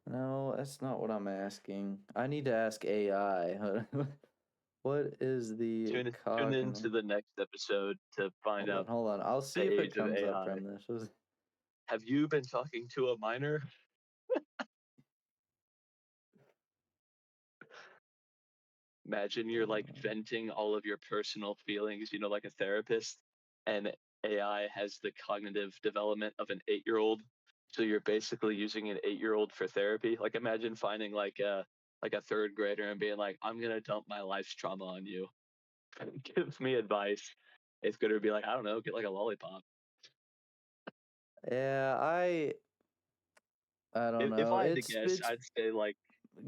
No, that's not what I'm asking. I need to ask AI. What is the Tune cognitive? into the next episode to find out Hold on. I'll see the if it age of comes up AI. from this. Have you been talking to a minor? Imagine you're like venting all of your personal feelings, like a therapist, and AI has the cognitive development of an 8-year-old. So you're basically using an 8-year-old for therapy. Like imagine finding like a third grader and being like, I'm gonna dump my life's trauma on you. Give me advice. Eighth grader would be like, I don't know, get like a lollipop. Yeah, I don't If know. I had to guess, It's I'd say like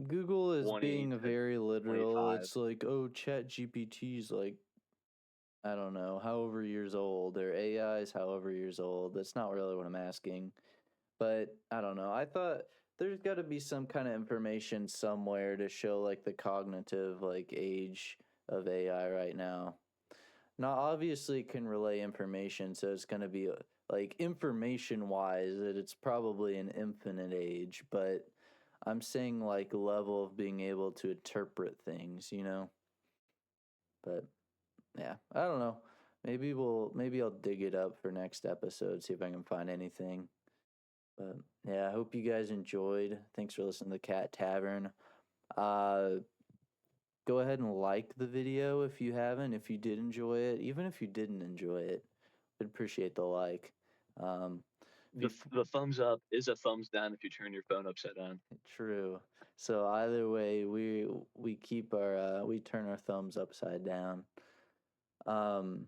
Google is 20 being to very literal. 25. It's like, oh, Chat GPT's like, I don't know, however years old, or AI is however years old. That's not really what I'm asking. But I don't know. I thought there's got to be some kind of information somewhere to show like the cognitive like age of AI right now. Now, obviously, it can relay information, so it's going to be like information wise that it's probably an infinite age, but I'm saying like level of being able to interpret things, you know? But yeah, I don't know. Maybe I'll dig it up for next episode, see if I can find anything. But yeah, I hope you guys enjoyed. Thanks for listening to the Cat Tavern. Uh Go ahead and like the video if you haven't, if you did enjoy it, even if you didn't enjoy it. I'd appreciate the like. Um The thumbs up is a thumbs down if you turn your phone upside down. True. So either way, we keep our we turn our thumbs upside down. Um,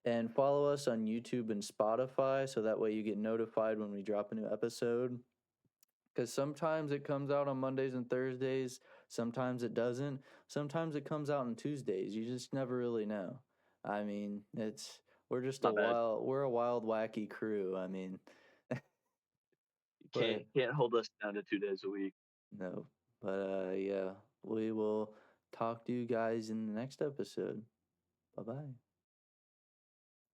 and follow us on YouTube and Spotify so that way you get notified when we drop a new episode. Because sometimes it comes out on Mondays and Thursdays, sometimes it doesn't. Sometimes it comes out on Tuesdays. You just never really know. I mean, My bad. we're a wild wacky crew. I mean, You but can't hold us down to 2 days a week. no. But yeah, we will talk to you guys in the next episode. Bye bye.